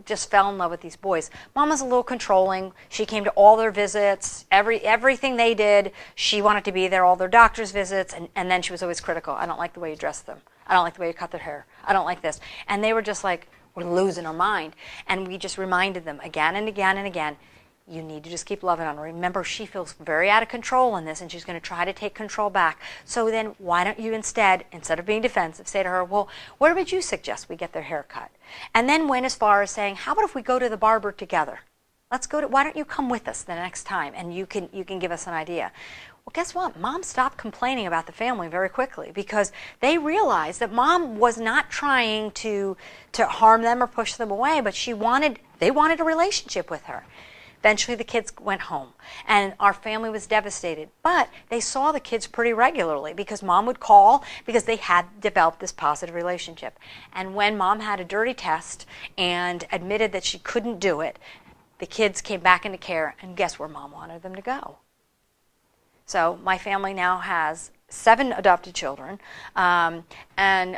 just fell in love with these boys. Mom was a little controlling. She came to all their visits, everything they did. She wanted to be there, all their doctor's visits, and then she was always critical. I don't like the way you dress them. I don't like the way you cut their hair. I don't like this. And they were just like, we're losing our mind. And we just reminded them again and again and again, you need to just keep loving on her. Remember, she feels very out of control in this, and she's going to try to take control back. So then why don't you instead of being defensive, say to her, well, where would you suggest we get their hair cut? And then went as far as saying, how about if we go to the barber together? Why don't you come with us the next time, and you can give us an idea. Well, guess what? Mom stopped complaining about the family very quickly because they realized that Mom was not trying to harm them or push them away, but they wanted a relationship with her. Eventually, the kids went home, and our family was devastated. But they saw the kids pretty regularly because Mom would call because they had developed this positive relationship. And when Mom had a dirty test and admitted that she couldn't do it, the kids came back into care, and guess where Mom wanted them to go? So my family now has 7 adopted children, and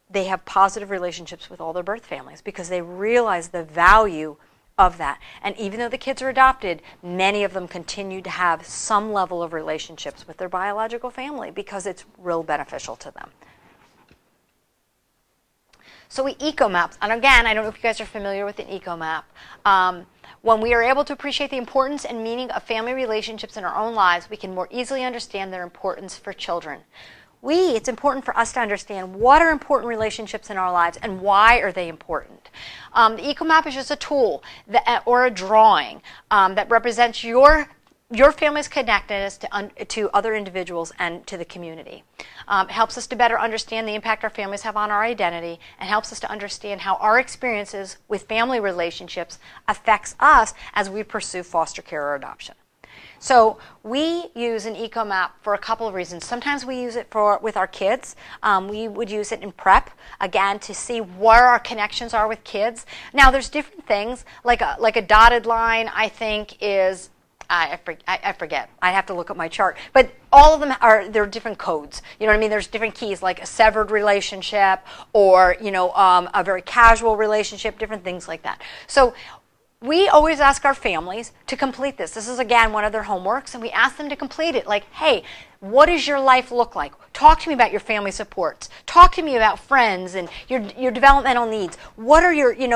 they have positive relationships with all their birth families because they realize the value of that. And even though the kids are adopted, many of them continue to have some level of relationships with their biological family because it's real beneficial to them. So we eco-map, and again, I don't know if you guys are familiar with an eco-map. When we are able to appreciate the importance and meaning of family relationships in our own lives, we can more easily understand their importance for children. It's important for us to understand what are important relationships in our lives and why are they important. The eco-map is just a tool or a drawing that represents your family's connectedness to other individuals and to the community. It helps us to better understand the impact our families have on our identity and helps us to understand how our experiences with family relationships affects us as we pursue foster care or adoption. So we use an EcoMap for a couple of reasons. Sometimes we use it with our kids. We would use it in prep, again, to see where our connections are with kids. Now, there's different things, like a dotted line, I think, is, I forget. I have to look at my chart. But all of them there are different codes. You know what I mean? There's different keys, like a severed relationship or, a very casual relationship, different things like that. So we always ask our families to complete this. This is, again, one of their homeworks, and we ask them to complete it. Like, hey, what does your life look like? Talk to me about your family supports. Talk to me about friends and your developmental needs. What are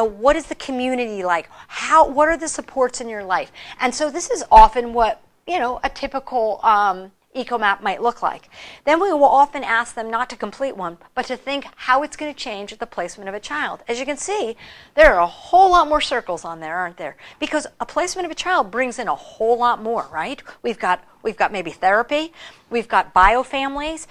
what is the community like? What are the supports in your life? And so this is often what, a typical EcoMap might look like. Then we will often ask them not to complete one, but to think how it's going to change the placement of a child. As you can see, there are a whole lot more circles on there, aren't there? Because a placement of a child brings in a whole lot more, right? We've got maybe therapy, we've got bio families,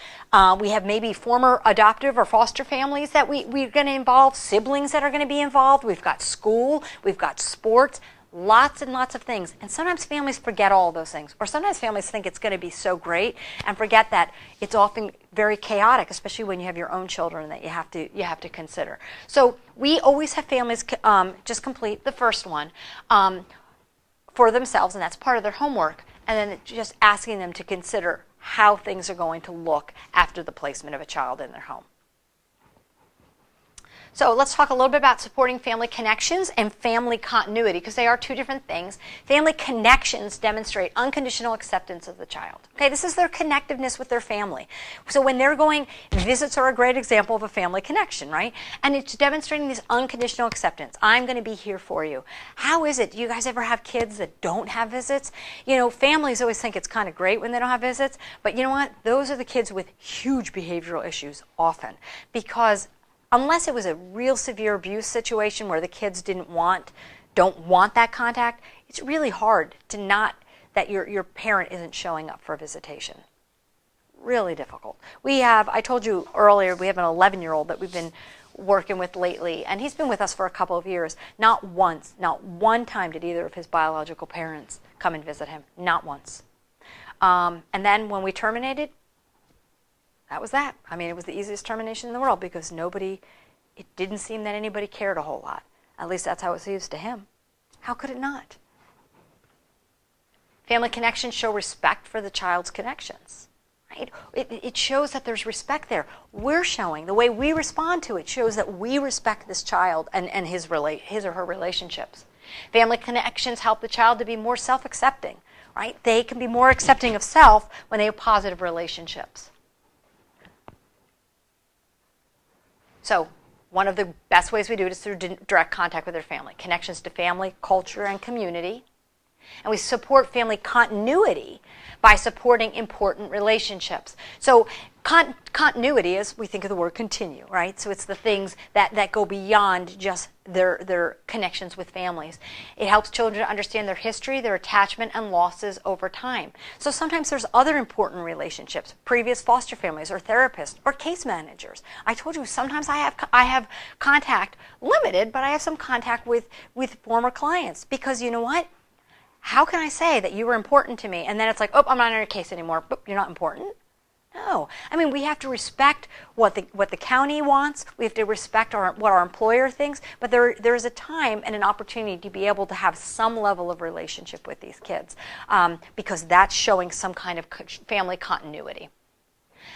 we have maybe former adoptive or foster families that we're going to involve, siblings that are going to be involved, we've got school, we've got sports, lots and lots of things. And sometimes families forget all of those things. Or sometimes families think it's going to be so great and forget that it's often very chaotic, especially when you have your own children that you have to consider. So we always have families just complete the first one for themselves, and that's part of their homework. And then just asking them to consider how things are going to look after the placement of a child in their home. So let's talk a little bit about supporting family connections and family continuity, because they are two different things. Family connections demonstrate unconditional acceptance of the child. Okay, this is their connectiveness with their family. So when they're going, visits are a great example of a family connection, right? And it's demonstrating this unconditional acceptance. I'm going to be here for you. How is it? Do you guys ever have kids that don't have visits? Families always think it's kind of great when they don't have visits, but you know what? Those are the kids with huge behavioral issues often, because unless it was a real severe abuse situation where the kids don't want that contact, it's really hard to not, that your parent isn't showing up for a visitation. Really difficult. I told you earlier, we have an 11-year-old that we've been working with lately, and he's been with us for a couple of years. Not one time did either of his biological parents come and visit him. Not once. And then when we terminated, that was that. I mean, it was the easiest termination in the world because it didn't seem that anybody cared a whole lot. At least that's how it seems to him. How could it not? Family connections show respect for the child's connections. Right? It shows that there's respect there. We're showing, the way we respond to it shows that we respect this child and his or her relationships. Family connections help the child to be more self-accepting. Right? They can be more accepting of self when they have positive relationships. So one of the best ways we do it is through direct contact with their family. Connections to family, culture, and community. And we support family continuity by supporting important relationships. So continuity is, we think of the word continue, right? So it's the things that go beyond just their connections with families. It helps children to understand their history, their attachment, and losses over time. So sometimes there's other important relationships, previous foster families or therapists or case managers. I told you sometimes I have contact, limited, but I have some contact with former clients, because you know what? How can I say that you were important to me and then it's like, oh, I'm not in your case anymore. But you're not important? No. I mean, we have to respect what the county wants. We have to respect what our employer thinks. But there is a time and an opportunity to be able to have some level of relationship with these kids, because that's showing some kind of family continuity.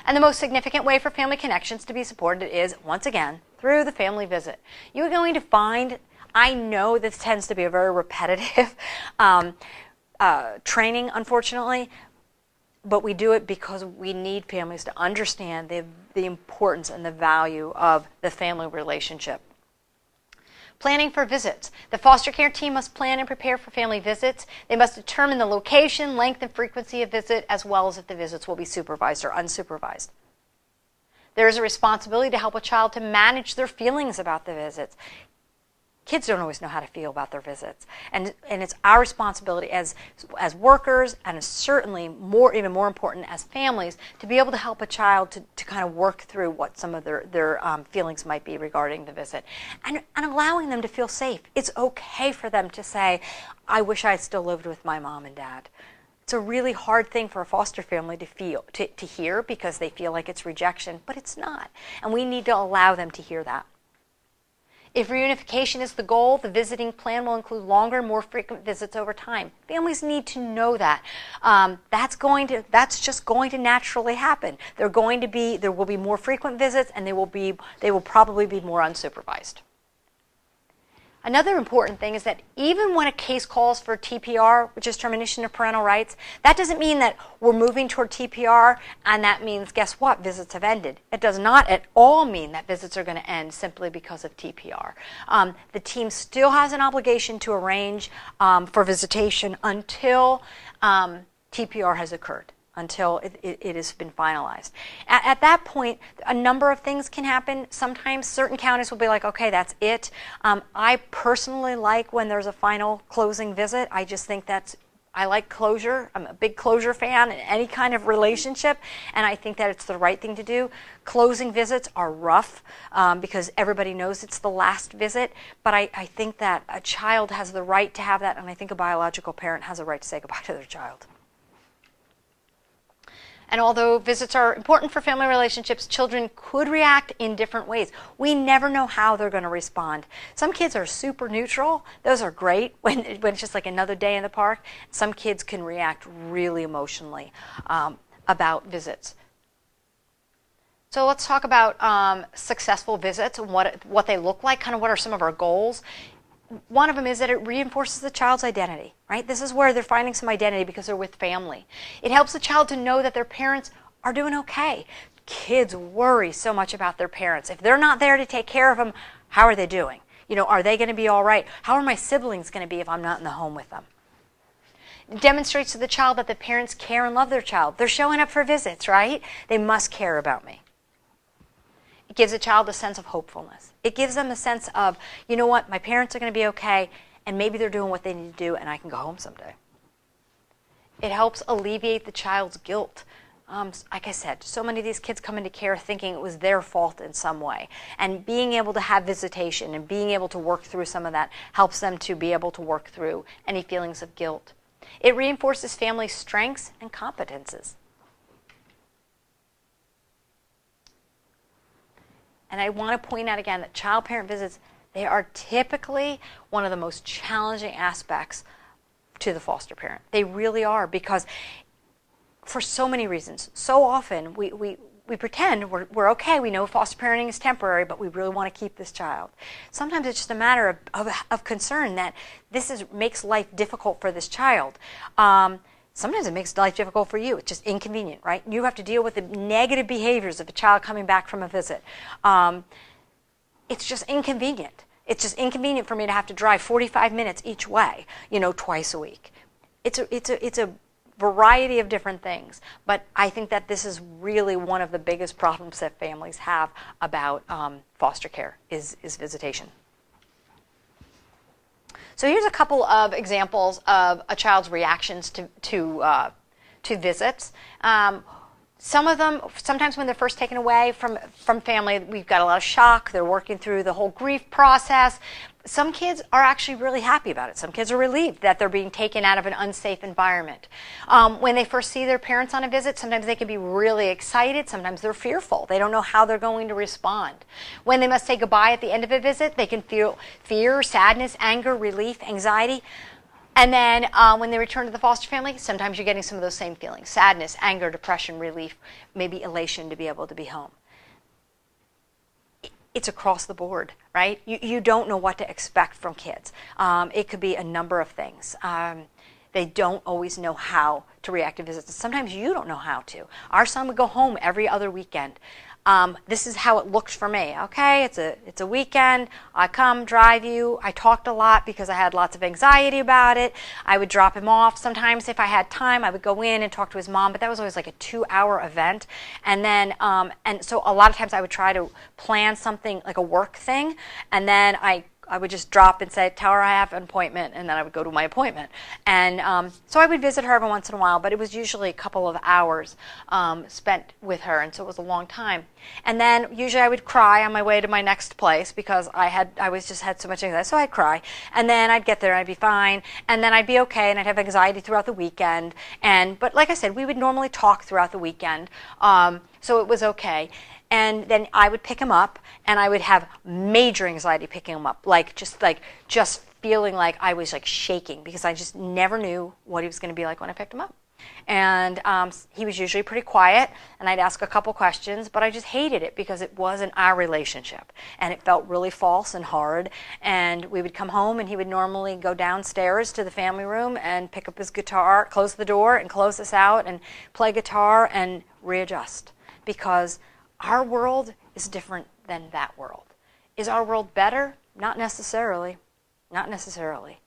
And the most significant way for family connections to be supported is, once again, through the family visit. You're going to find, I know this tends to be a very repetitive training, unfortunately, but we do it because we need families to understand the importance and the value of the family relationship. Planning for visits. The foster care team must plan and prepare for family visits. They must determine the location, length, and frequency of visit, as well as if the visits will be supervised or unsupervised. There is a responsibility to help a child to manage their feelings about the visits. Kids don't always know how to feel about their visits. And it's our responsibility as workers, and it's certainly even more important as families, to be able to help a child to kind of work through what some of their feelings might be regarding the visit. And allowing them to feel safe. It's okay for them to say, I wish I still lived with my mom and dad. It's a really hard thing for a foster family to hear because they feel like it's rejection, but it's not. And we need to allow them to hear that. If reunification is the goal, the visiting plan will include longer, more frequent visits over time. Families need to know that. That's just going to naturally happen. There will be more frequent visits, and they will probably be more unsupervised. Another important thing is that even when a case calls for TPR, which is termination of parental rights, that doesn't mean that we're moving toward TPR and that means, guess what, visits have ended. It does not at all mean that visits are going to end simply because of TPR. The team still has an obligation to arrange for visitation until TPR has occurred, until it has been finalized. At that point, a number of things can happen. Sometimes certain counties will be like, okay, that's it. I personally like when there's a final closing visit. I just think I like closure. I'm a big closure fan in any kind of relationship, and I think that it's the right thing to do. Closing visits are rough because everybody knows it's the last visit, but I think that a child has the right to have that, and I think a biological parent has a right to say goodbye to their child. And although visits are important for family relationships, children could react in different ways. We never know how they're going to respond. Some kids are super neutral. Those are great when it's just like another day in the park. Some kids can react really emotionally about visits. So let's talk about successful visits and what they look like, kind of what are some of our goals. One of them is that it reinforces the child's identity, right? This is where they're finding some identity because they're with family. It helps the child to know that their parents are doing okay. Kids worry so much about their parents. If they're not there to take care of them, how are they doing? Are they going to be all right? How are my siblings going to be if I'm not in the home with them? It demonstrates to the child that the parents care and love their child. They're showing up for visits, right? They must care about me. It gives a child a sense of hopefulness. It gives them a sense of, you know what, my parents are going to be okay, and maybe they're doing what they need to do, and I can go home someday. It helps alleviate the child's guilt. Like I said, so many of these kids come into care thinking it was their fault in some way. And being able to have visitation and being able to work through some of that helps them to be able to work through any feelings of guilt. It reinforces family strengths and competences. And I want to point out again that child-parent visits, they are typically one of the most challenging aspects to the foster parent. They really are, because for so many reasons. So often we pretend we're okay, we know foster parenting is temporary, but we really want to keep this child. Sometimes it's just a matter of concern that this makes life difficult for this child. Sometimes it makes life difficult for you. It's just inconvenient, right? You have to deal with the negative behaviors of a child coming back from a visit. It's just inconvenient. It's just inconvenient for me to have to drive 45 minutes each way, twice a week. It's a variety of different things, but I think that this is really one of the biggest problems that families have about foster care is visitation. So here's a couple of examples of a child's reactions to visits. Some of them, sometimes when they're first taken away from family, we've got a lot of shock. They're working through the whole grief process. Some kids are actually really happy about it. Some kids are relieved that they're being taken out of an unsafe environment. When they first see their parents on a visit, sometimes they can be really excited. Sometimes they're fearful. They don't know how they're going to respond. When they must say goodbye at the end of a visit, they can feel fear, sadness, anger, relief, anxiety. And then when they return to the foster family, sometimes you're getting some of those same feelings: sadness, anger, depression, relief, maybe elation to be able to be home. It's across the board, right? You don't know what to expect from kids. It could be a number of things. They don't always know how to react to visits. Sometimes you don't know how to. Our son would go home every other weekend. This is how it looked for me. Okay, it's a weekend. I come, drive you. I talked a lot because I had lots of anxiety about it. I would drop him off. Sometimes if I had time, I would go in and talk to his mom, but that was always like a 2-hour event. And then, and so a lot of times I would try to plan something like a work thing, and then I I would just drop and say, tell her I have an appointment, and then I would go to my appointment. And so I would visit her every once in a while, but it was usually a couple of hours spent with her, and so it was a long time. And then usually I would cry on my way to my next place because I just had so much anxiety, so I'd cry. And then I'd get there and I'd be fine, and then I'd be okay, and I'd have anxiety throughout the weekend. But like I said, we would normally talk throughout the weekend, so it was okay. And then I would pick him up, and I would have major anxiety picking him up, just feeling like I was like shaking because I just never knew what he was going to be like when I picked him up. And he was usually pretty quiet, and I'd ask a couple questions, but I just hated it because it wasn't our relationship, and it felt really false and hard. And we would come home, and he would normally go downstairs to the family room and pick up his guitar, close the door, and close us out, and play guitar and readjust, because our world is different than that world. Is our world better? Not necessarily. Not necessarily.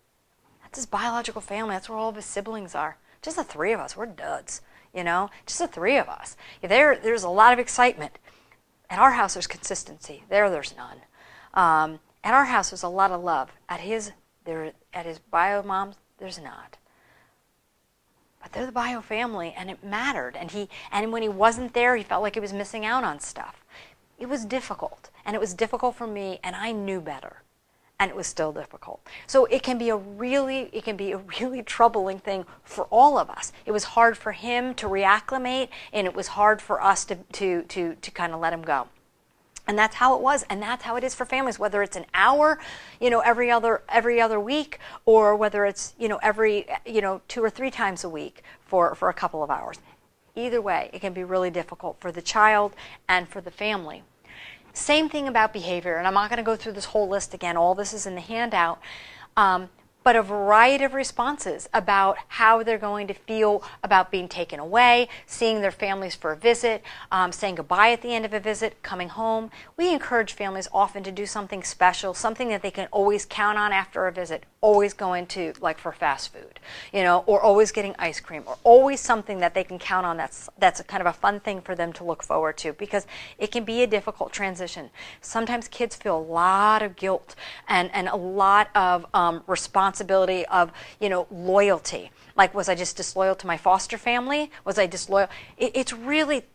That's his biological family. That's where all of his siblings are. Just the three of us. We're duds, Just the three of us. There's a lot of excitement. At our house, there's consistency. There's none. At our house, there's a lot of love. At his bio mom's, there's not. But they're the bio family, and it mattered. And when he wasn't there, he felt like he was missing out on stuff. It was difficult, and it was difficult for me, and I knew better, and it was still difficult. So it can be a really troubling thing for all of us. It was hard for him to reacclimate, and it was hard for us to kind of let him go. And that's how it was, and that's how it is for families, whether it's an hour, every other week, or whether it's, every, 2 or 3 times a week for a couple of hours. Either way, it can be really difficult for the child and for the family. Same thing about behavior, and I'm not going to go through this whole list again. All this is in the handout. But a variety of responses about how they're going to feel about being taken away, seeing their families for a visit, saying goodbye at the end of a visit, coming home. We encourage families often to do something special, something that they can always count on after a visit, always going to, like for fast food, or always getting ice cream, or always something that they can count on that's a kind of a fun thing for them to look forward to, because it can be a difficult transition. Sometimes kids feel a lot of guilt and a lot of responsibility of, loyalty. Like, was I just disloyal to my foster family? Was I disloyal? It's really,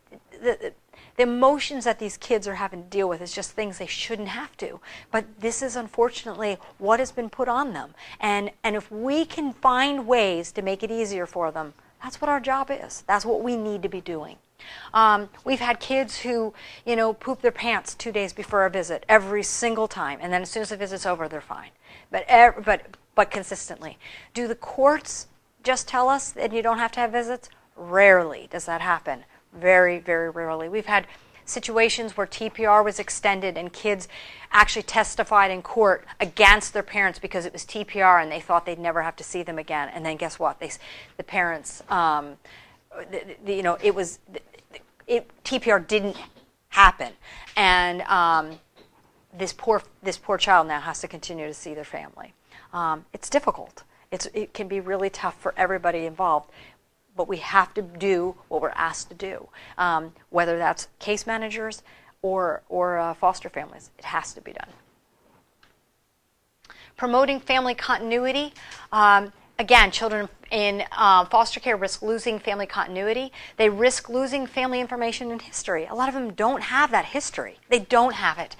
the emotions that these kids are having to deal with is just things they shouldn't have to. But this is unfortunately what has been put on them. And if we can find ways to make it easier for them, that's what our job is. That's what we need to be doing. We've had kids who, poop their pants 2 days before a visit every single time, and then as soon as the visit's over, they're fine. But consistently. Do the courts just tell us that you don't have to have visits? Rarely does that happen. Very, very rarely. We've had situations where TPR was extended and kids actually testified in court against their parents because it was TPR and they thought they'd never have to see them again. And then guess what? The parents, TPR didn't happen, and this poor child now has to continue to see their family. It's difficult. It can be really tough for everybody involved, but we have to do what we're asked to do, whether that's case managers or foster families. It has to be done. Promoting family continuity. Again, children in foster care risk losing family continuity. They risk losing family information and history. A lot of them don't have that history. They don't have it.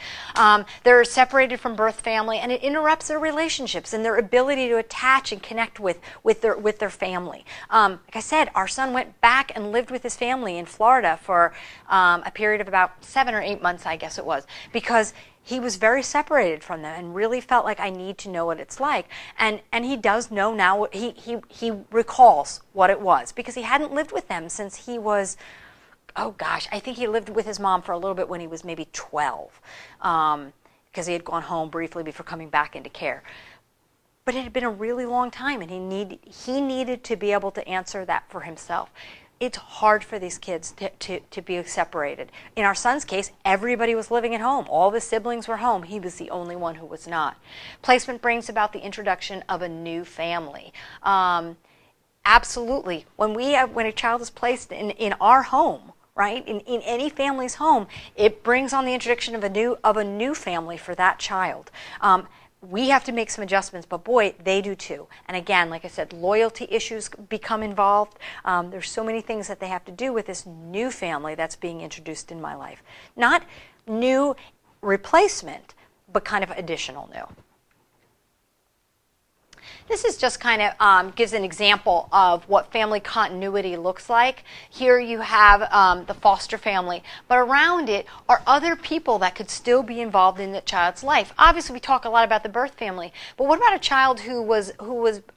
They're separated from birth family, and it interrupts their relationships and their ability to attach and connect with their family. Like I said, our son went back and lived with his family in Florida for a period of about 7 or 8 months, I guess it was, because he was very separated from them and really felt like, I need to know what it's like. And he does know now. He recalls what it was because he hadn't lived with them since he was, oh gosh, I think he lived with his mom for a little bit when he was maybe 12, because he had gone home briefly before coming back into care. But it had been a really long time, and he needed to be able to answer that for himself. It's hard for these kids to be separated. In our son's case, everybody was living at home. All the siblings were home. He was the only one who was not. Placement brings about the introduction of a new family. Absolutely. When a child is placed in our home, right, in any family's home, it brings on the introduction of a new family for that child. we have to make some adjustments, but boy, they do too. And again, like I said, loyalty issues become involved. There's so many things that they have to do with this new family that's being introduced in my life. Not new replacement, but kind of additional new. This is just kind of gives an example of what family continuity looks like. Here you have the foster family, but around it are other people that could still be involved in the child's life. Obviously, we talk a lot about the birth family, but what about a child who was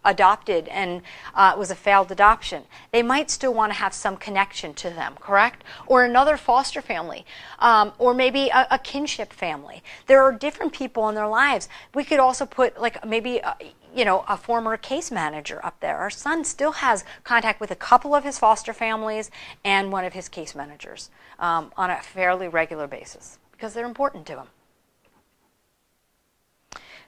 adopted and was a failed adoption? They might still want to have some connection to them, correct? Or another foster family, or maybe a kinship family. There are different people in their lives. We could also put like maybe a former case manager up there. Our son still has contact with a couple of his foster families and one of his case managers on a fairly regular basis because they're important to him.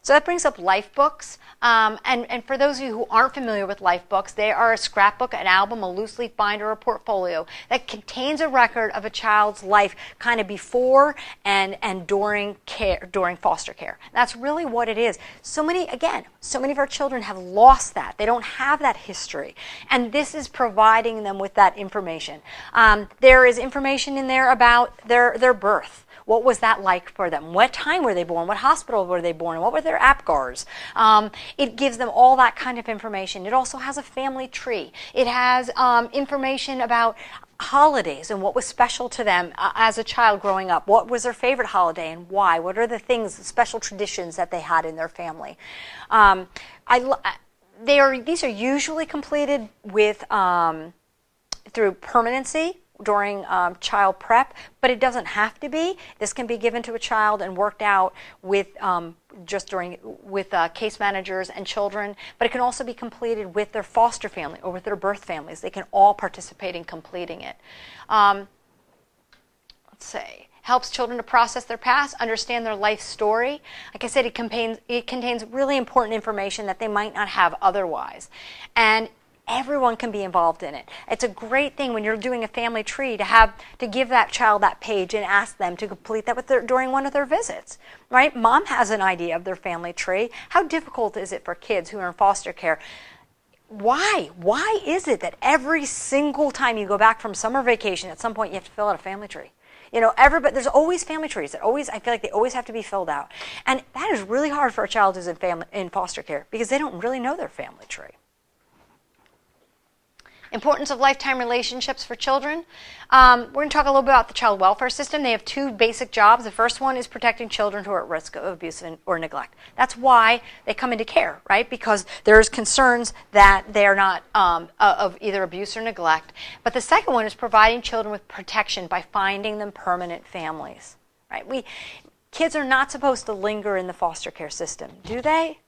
So that brings up life books. And for those of you who aren't familiar with life books, they are a scrapbook, an album, a loose leaf binder, or a portfolio that contains a record of a child's life kind of before and during foster care. That's really what it is. So many of our children have lost that. They don't have that history. And this is providing them with that information. There is information in there about their birth. What was that like for them? What time were they born? What hospital were they born in? What were their APGARs? It gives them all that kind of information. It also has a family tree. It has information about holidays and what was special to them as a child growing up. What was their favorite holiday and why? What are the things, the special traditions that they had in their family? These are usually completed with through permanency during child prep, but it doesn't have to be. This can be given to a child and worked out with case managers and children, but it can also be completed with their foster family or with their birth families. They can all participate in completing it. Let's see. Helps children to process their past, understand their life story. Like I said, it contains really important information that they might not have otherwise. And everyone can be involved in it. It's a great thing when you're doing a family tree to give that child that page and ask them to complete that during one of their visits, right? Mom has an idea of their family tree. How difficult is it for kids who are in foster care? Why? Why is it that every single time you go back from summer vacation, at some point you have to fill out a family tree? There's always family trees. I feel like they always have to be filled out. And that is really hard for a child who's in foster care because they don't really know their family tree. Importance of lifetime relationships for children. We're going to talk a little bit about the child welfare system. They have two basic jobs. The first one is protecting children who are at risk of abuse or neglect. That's why they come into care, right? Because there's concerns that they're not of either abuse or neglect. But the second one is providing children with protection by finding them permanent families, right? Kids are not supposed to linger in the foster care system, do they?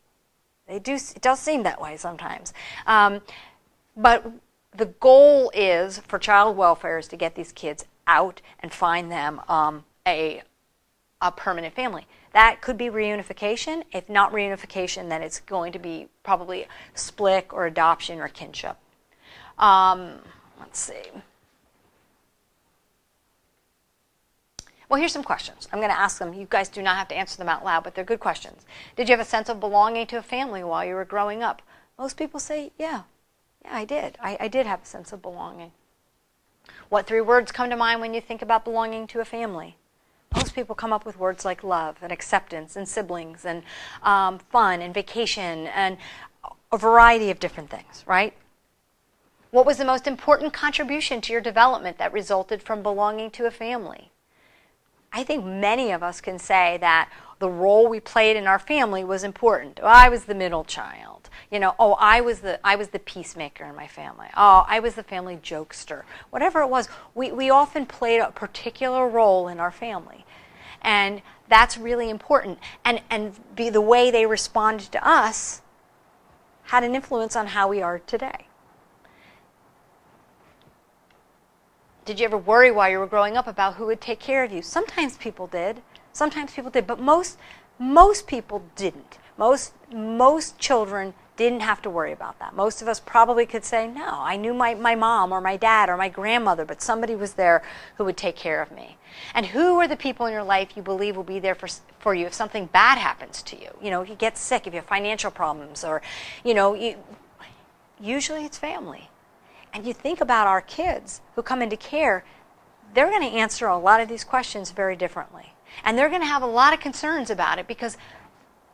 They do. It does seem that way sometimes. But the goal is for child welfare is to get these kids out and find them a permanent family. That could be reunification. If not reunification, then it's going to be probably split or adoption or kinship. Let's see. Well, here's some questions. I'm going to ask them. You guys do not have to answer them out loud, but they're good questions. Did you have a sense of belonging to a family while you were growing up? Most people say, yeah. Yeah, I did. I did have a sense of belonging. What 3 words come to mind when you think about belonging to a family? Most people come up with words like love and acceptance and siblings and fun and vacation and a variety of different things, right? What was the most important contribution to your development that resulted from belonging to a family? I think many of us can say that the role we played in our family was important. Oh, I was the middle child. I was the peacemaker in my family. Oh, I was the family jokester. Whatever it was, we often played a particular role in our family. And that's really important. And the way they responded to us had an influence on how we are today. Did you ever worry while you were growing up about who would take care of you? Sometimes people did. But most people didn't. Most children didn't have to worry about that. Most of us probably could say, no, I knew my mom or my dad or my grandmother, but somebody was there who would take care of me. And who are the people in your life you believe will be there for you if something bad happens to you? You know, if you get sick, if you have financial problems, or, you know, usually it's family. And you think about our kids who come into care, they're going to answer a lot of these questions very differently. And they're going to have a lot of concerns about it because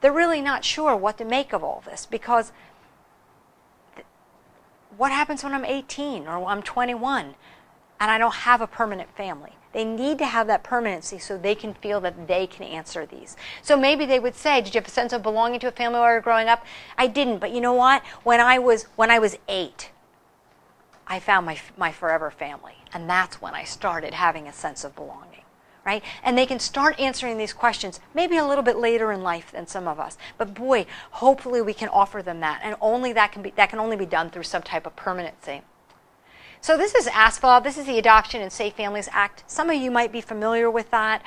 they're really not sure what to make of all this. Because what happens when I'm 18 or I'm 21 and I don't have a permanent family? They need to have that permanency so they can feel that they can answer these. So maybe they would say, did you have a sense of belonging to a family while you were growing up? I didn't, but you know what? When I was 8, I found my forever family. And that's when I started having a sense of belonging, right? And they can start answering these questions maybe a little bit later in life than some of us. But boy, hopefully we can offer them that. And only that can only be done through some type of permanency. So this is ASFA. This is the Adoption and Safe Families Act. Some of you might be familiar with that.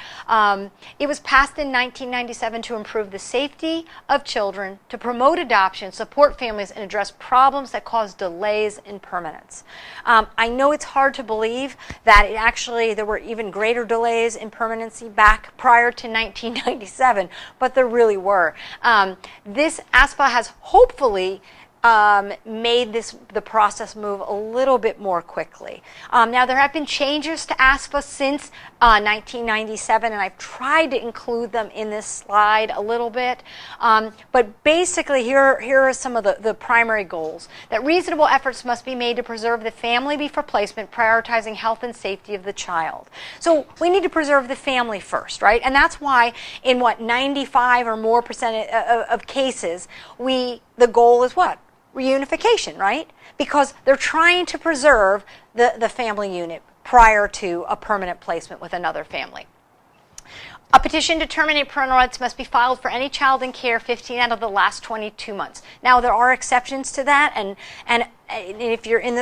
It was passed in 1997 to improve the safety of children, to promote adoption, support families, and address problems that cause delays in permanence. I know it's hard to believe that there were even greater delays in permanency back prior to 1997, but there really were. This ASFA has hopefully made the process move a little bit more quickly. Now, there have been changes to ASFA since 1997, and I've tried to include them in this slide a little bit. But basically, here are some of the primary goals. That reasonable efforts must be made to preserve the family before placement, prioritizing health and safety of the child. So we need to preserve the family first, right? And that's why in 95 or more percent of cases, the goal is what? Reunification, right? Because they're trying to preserve the family unit prior to a permanent placement with another family. A petition to terminate parental rights must be filed for any child in care 15 out of the last 22 months. Now, there are exceptions to that, and if you're in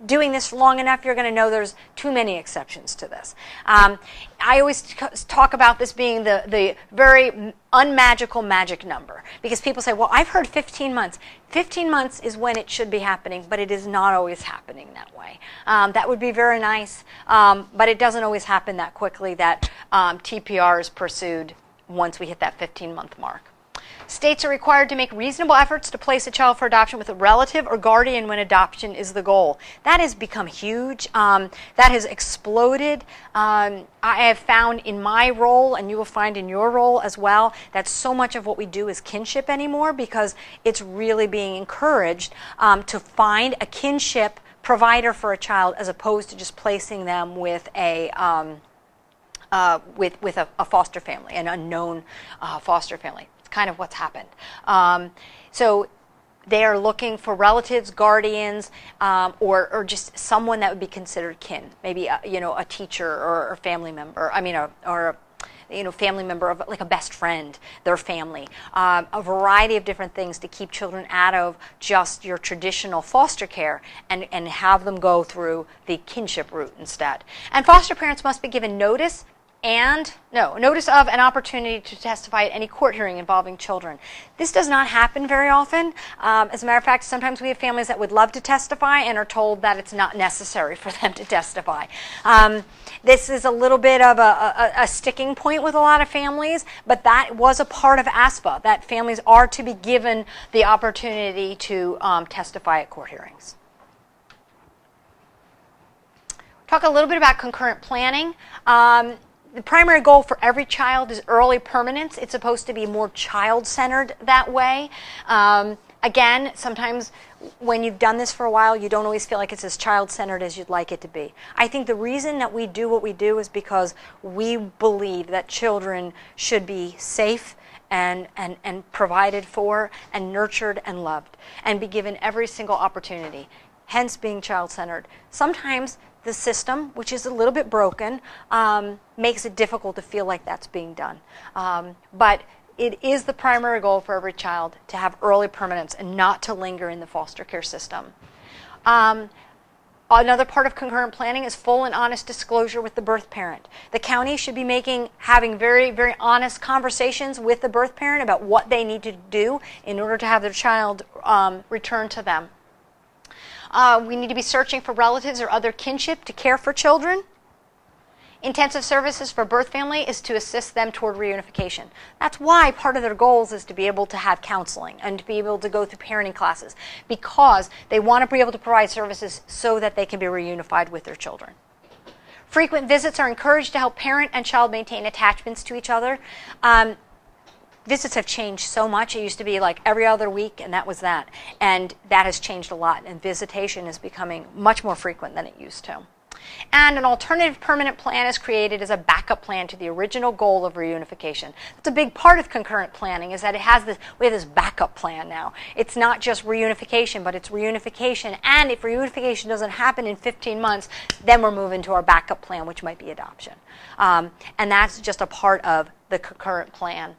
doing this long enough, you're going to know there's too many exceptions to this. I always talk about this being the very unmagical magic number, because people say, well, I've heard 15 months. 15 months is when it should be happening, but it is not always happening that way. That would be very nice, but it doesn't always happen that quickly that TPR is pursued once we hit that 15-month mark. States are required to make reasonable efforts to place a child for adoption with a relative or guardian when adoption is the goal. That has become huge. That has exploded. I have found in my role, and you will find in your role as well, that so much of what we do is kinship anymore, because it's really being encouraged to find a kinship provider for a child as opposed to just placing them with a foster family, an unknown foster family. Kind of what's happened. So they are looking for relatives, guardians, or just someone that would be considered kin, maybe a teacher or a family member. Family member of like a best friend, their family, a variety of different things to keep children out of just your traditional foster care and have them go through the kinship route instead. And foster parents must be given notice of an opportunity to testify at any court hearing involving children. This does not happen very often. As a matter of fact, sometimes we have families that would love to testify and are told that it's not necessary for them to testify. This is a little bit of a sticking point with a lot of families, but that was a part of ASFA, that families are to be given the opportunity to testify at court hearings. Talk a little bit about concurrent planning. The primary goal for every child is early permanence. It's supposed to be more child-centered that way. Again, sometimes when you've done this for a while, you don't always feel like it's as child-centered as you'd like it to be. I think the reason that we do what we do is because we believe that children should be safe and provided for and nurtured and loved and be given every single opportunity, hence being child-centered. Sometimes the system, which is a little bit broken, makes it difficult to feel like that's being done. But it is the primary goal for every child to have early permanence and not to linger in the foster care system. Another part of concurrent planning is full and honest disclosure with the birth parent. The county should be having very, very honest conversations with the birth parent about what they need to do in order to have their child returned to them. We need to be searching for relatives or other kinship to care for children. Intensive services for birth family is to assist them toward reunification. That's why part of their goals is to be able to have counseling and to be able to go through parenting classes, because they want to be able to provide services so that they can be reunified with their children. Frequent visits are encouraged to help parent and child maintain attachments to each other. Visits have changed so much. It used to be like every other week, and that was that. And that has changed a lot, and visitation is becoming much more frequent than it used to. And an alternative permanent plan is created as a backup plan to the original goal of reunification. That's a big part of concurrent planning, is that we have this backup plan now. It's not just reunification, but it's reunification. And if reunification doesn't happen in 15 months, then we're moving to our backup plan, which might be adoption. And that's just a part of the concurrent plan.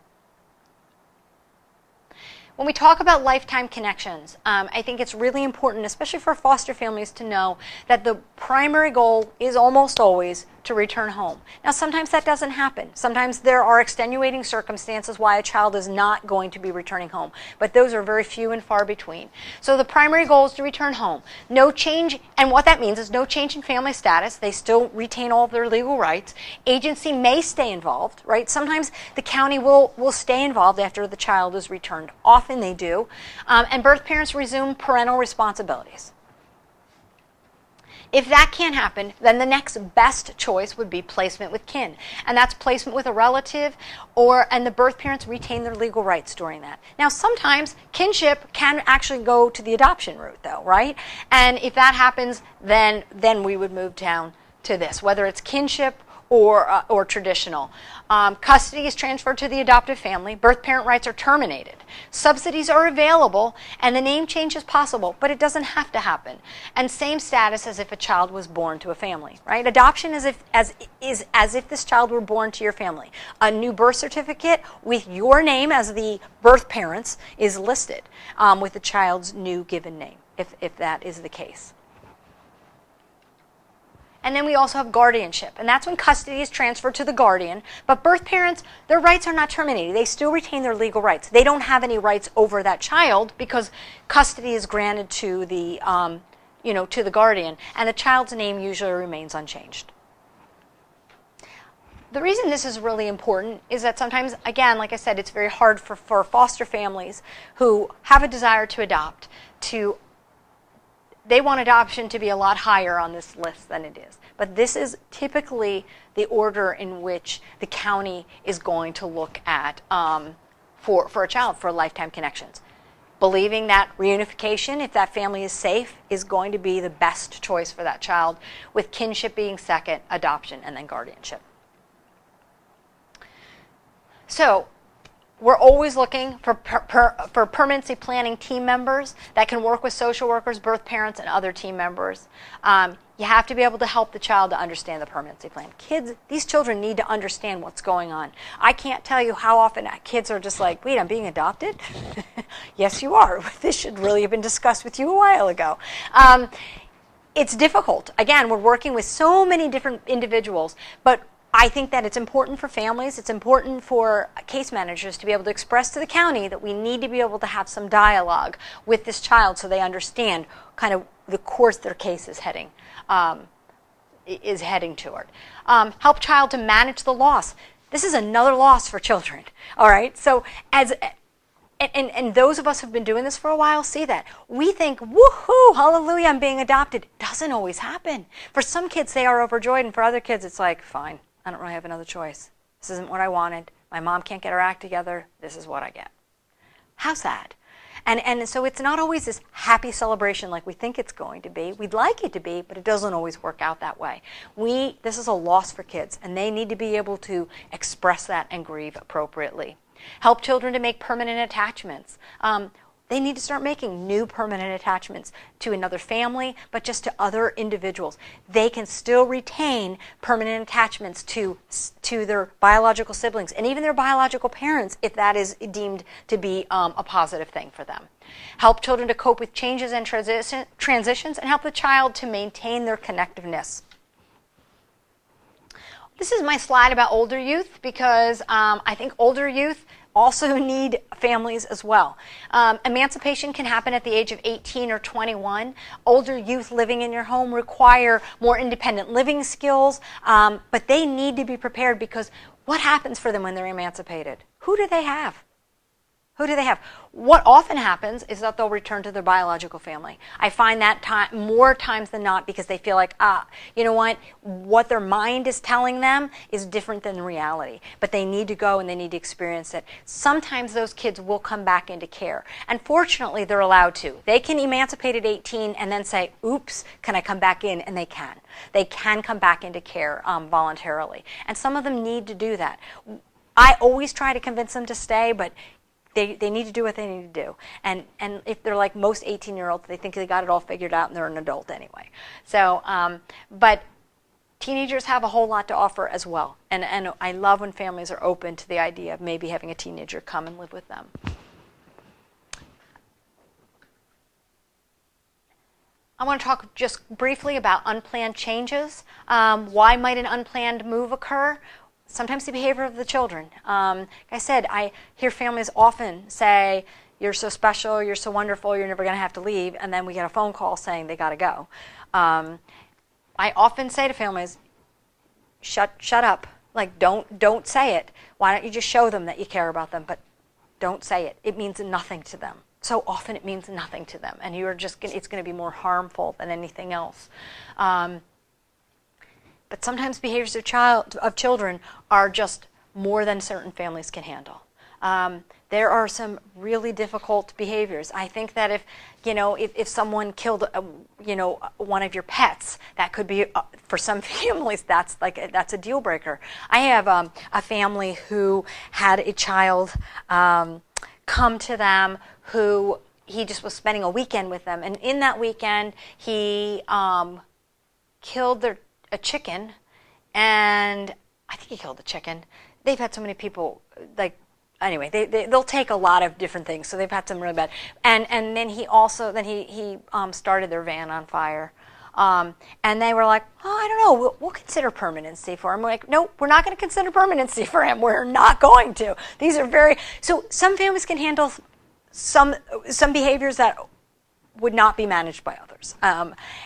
When we talk about lifetime connections, I think it's really important, especially for foster families, to know that the primary goal is almost always to return home. Now, sometimes that doesn't happen. Sometimes there are extenuating circumstances why a child is not going to be returning home, but those are very few and far between. So the primary goal is to return home. No change, and what that means is no change in family status. They still retain all of their legal rights. Agency may stay involved, right? Sometimes the county will stay involved after the child is returned. Often they do. And birth parents resume parental responsibilities. If that can't happen, then the next best choice would be placement with kin. And that's placement with a relative, and the birth parents retain their legal rights during that. Now, sometimes kinship can actually go to the adoption route, though, right? And if that happens, then we would move down to this, whether it's kinship or traditional. Custody is transferred to the adoptive family. Birth parent rights are terminated. Subsidies are available, and the name change is possible, but it doesn't have to happen. And same status as if a child was born to a family, right? Adoption is as if this child were born to your family. A new birth certificate with your name as the birth parents is listed with the child's new given name, if that is the case. And then we also have guardianship, and that's when custody is transferred to the guardian. But birth parents, their rights are not terminated. They still retain their legal rights. They don't have any rights over that child because custody is granted to the, to the guardian, and the child's name usually remains unchanged. The reason this is really important is that sometimes, again, like I said, it's very hard for foster families who have a desire to adopt they want adoption to be a lot higher on this list than it is. But this is typically the order in which the county is going to look at for a child, for lifetime connections. Believing that reunification, if that family is safe, is going to be the best choice for that child, with kinship being second, adoption, and then guardianship. So, we're always looking for permanency planning team members that can work with social workers, birth parents, and other team members. You have to be able to help the child to understand the permanency plan. These children need to understand what's going on. I can't tell you how often kids are just like, wait, I'm being adopted? Yes, you are. This should really have been discussed with you a while ago. It's difficult. Again, we're working with so many different individuals, but I think that it's important for families, it's important for case managers to be able to express to the county that we need to be able to have some dialogue with this child so they understand kind of the course their case is heading toward. Help child to manage the loss. This is another loss for children, all right? So and those of us who've been doing this for a while see that. We think, woohoo, hallelujah, I'm being adopted. It doesn't always happen. For some kids, they are overjoyed, and for other kids, it's like, fine. I don't really have another choice. This isn't what I wanted. My mom can't get her act together. This is what I get. How sad. And so it's not always this happy celebration like we think it's going to be. We'd like it to be, but it doesn't always work out that way. This is a loss for kids, and they need to be able to express that and grieve appropriately. Help children to make permanent attachments. They need to start making new permanent attachments to another family, but just to other individuals. They can still retain permanent attachments to their biological siblings and even their biological parents if that is deemed to be a positive thing for them. Help children to cope with changes and transitions, and help the child to maintain their connectiveness. This is my slide about older youth because I think older youth also need families as well. Emancipation can happen at the age of 18 or 21. Older youth living in your home require more independent living skills, but they need to be prepared because what happens for them when they're emancipated? Who do they have? Who do they have? What often happens is that they'll return to their biological family. I find that more times than not because they feel like, you know what their mind is telling them is different than reality. But they need to go and they need to experience it. Sometimes those kids will come back into care. And fortunately, they're allowed to. They can emancipate at 18 and then say, oops, can I come back in? And they can. They can come back into care voluntarily. And some of them need to do that. I always try to convince them to stay, but they need to do what they need to do. And if they're like most 18-year-olds, they think they got it all figured out and they're an adult anyway. So, but teenagers have a whole lot to offer as well. And I love when families are open to the idea of maybe having a teenager come and live with them. I want to talk just briefly about unplanned changes. Why might an unplanned move occur? Sometimes the behavior of the children. Like I said, I hear families often say, you're so special, you're so wonderful, you're never going to have to leave, and then we get a phone call saying they got to go. I often say to families, shut up. Like, don't say it. Why don't you just show them that you care about them, but don't say it. It means nothing to them. So often it means nothing to them, and it's going to be more harmful than anything else. But sometimes behaviors of children are just more than certain families can handle. There are some really difficult behaviors. I think that if someone killed one of your pets, that could be for some families that's a deal breaker. I have a family who had a child come to them who he just was spending a weekend with them, and in that weekend he killed a chicken, and I think he killed the chicken. They've had so many people, anyway, they'll take a lot of different things, so they've had some really bad. And then he started their van on fire. And they were like, I don't know, we'll consider permanency for him. We're like, no, we're not going to consider permanency for him. We're not going to. These are so some families can handle some behaviors that would not be managed by others.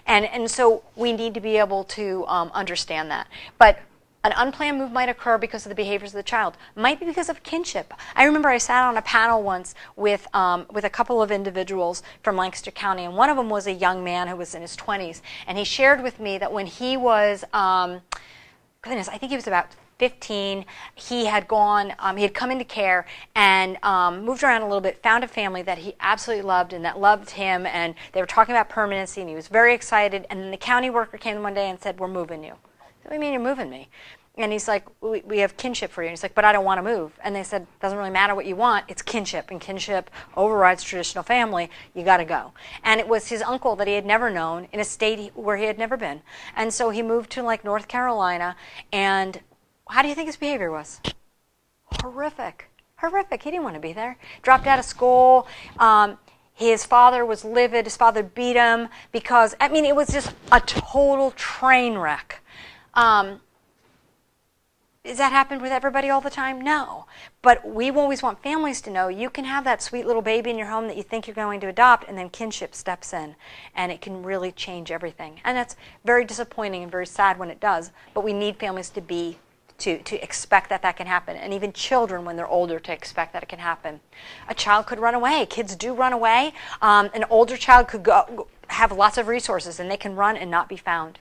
And so we need to be able to understand that. But an unplanned move might occur because of the behaviors of the child. Might be because of kinship. I remember I sat on a panel once with a couple of individuals from Lancaster County, and one of them was a young man who was in his 20s, and he shared with me that when he was, I think he was about 15, he had come into care and moved around a little bit, found a family that he absolutely loved and that loved him, and they were talking about permanency, and he was very excited, and then the county worker came one day and said, we're moving you. What do you mean you're moving me? And he's like, we have kinship for you. And he's like, but I don't want to move. And they said, doesn't really matter what you want, it's kinship, and kinship overrides traditional family, you got to go. And it was his uncle that he had never known in a state where he had never been. And so he moved to North Carolina, and how do you think his behavior was? Horrific. Horrific. He didn't want to be there. Dropped out of school. His father was livid. His father beat him because, it was just a total train wreck. Does that happen with everybody all the time? No. But we always want families to know you can have that sweet little baby in your home that you think you're going to adopt, and then kinship steps in, and it can really change everything. And that's very disappointing and very sad when it does, but we need families to expect that can happen, and even children when they're older to expect that it can happen. A child could run away. Kids do run away. An older child could have lots of resources, and they can run and not be found.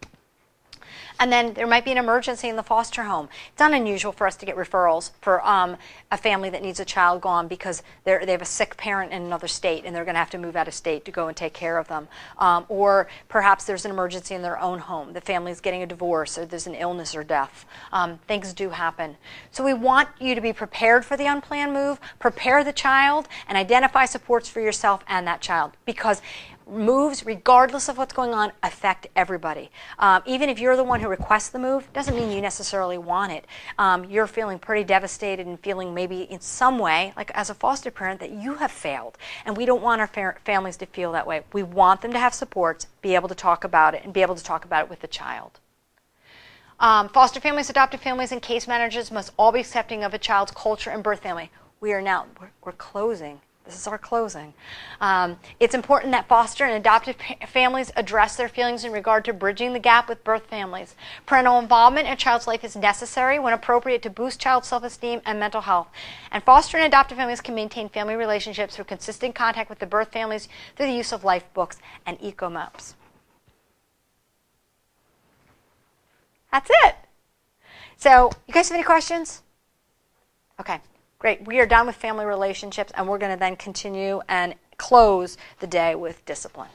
And then there might be an emergency in the foster home. It's not unusual for us to get referrals for a family that needs a child gone because they have a sick parent in another state and they're going to have to move out of state to go and take care of them. Or perhaps there's an emergency in their own home. The family's getting a divorce or there's an illness or death. Things do happen. So we want you to be prepared for the unplanned move, prepare the child, and identify supports for yourself and that child, because moves, regardless of what's going on, affect everybody. Even if you're the one who requests the move, doesn't mean you necessarily want it. You're feeling pretty devastated and feeling maybe in some way, like as a foster parent, that you have failed. And we don't want our families to feel that way. We want them to have supports, be able to talk about it, and be able to talk about it with the child. Foster families, adoptive families, and case managers must all be accepting of a child's culture and birth family. We're closing. This is our closing. It's important that foster and adoptive families address their feelings in regard to bridging the gap with birth families. Parental involvement in a child's life is necessary when appropriate to boost child self-esteem and mental health. And foster and adoptive families can maintain family relationships through consistent contact with the birth families through the use of life books and eco-maps. That's it. So, you guys have any questions? Okay. Great. We are done with family relationships, and we're going to then continue and close the day with discipline.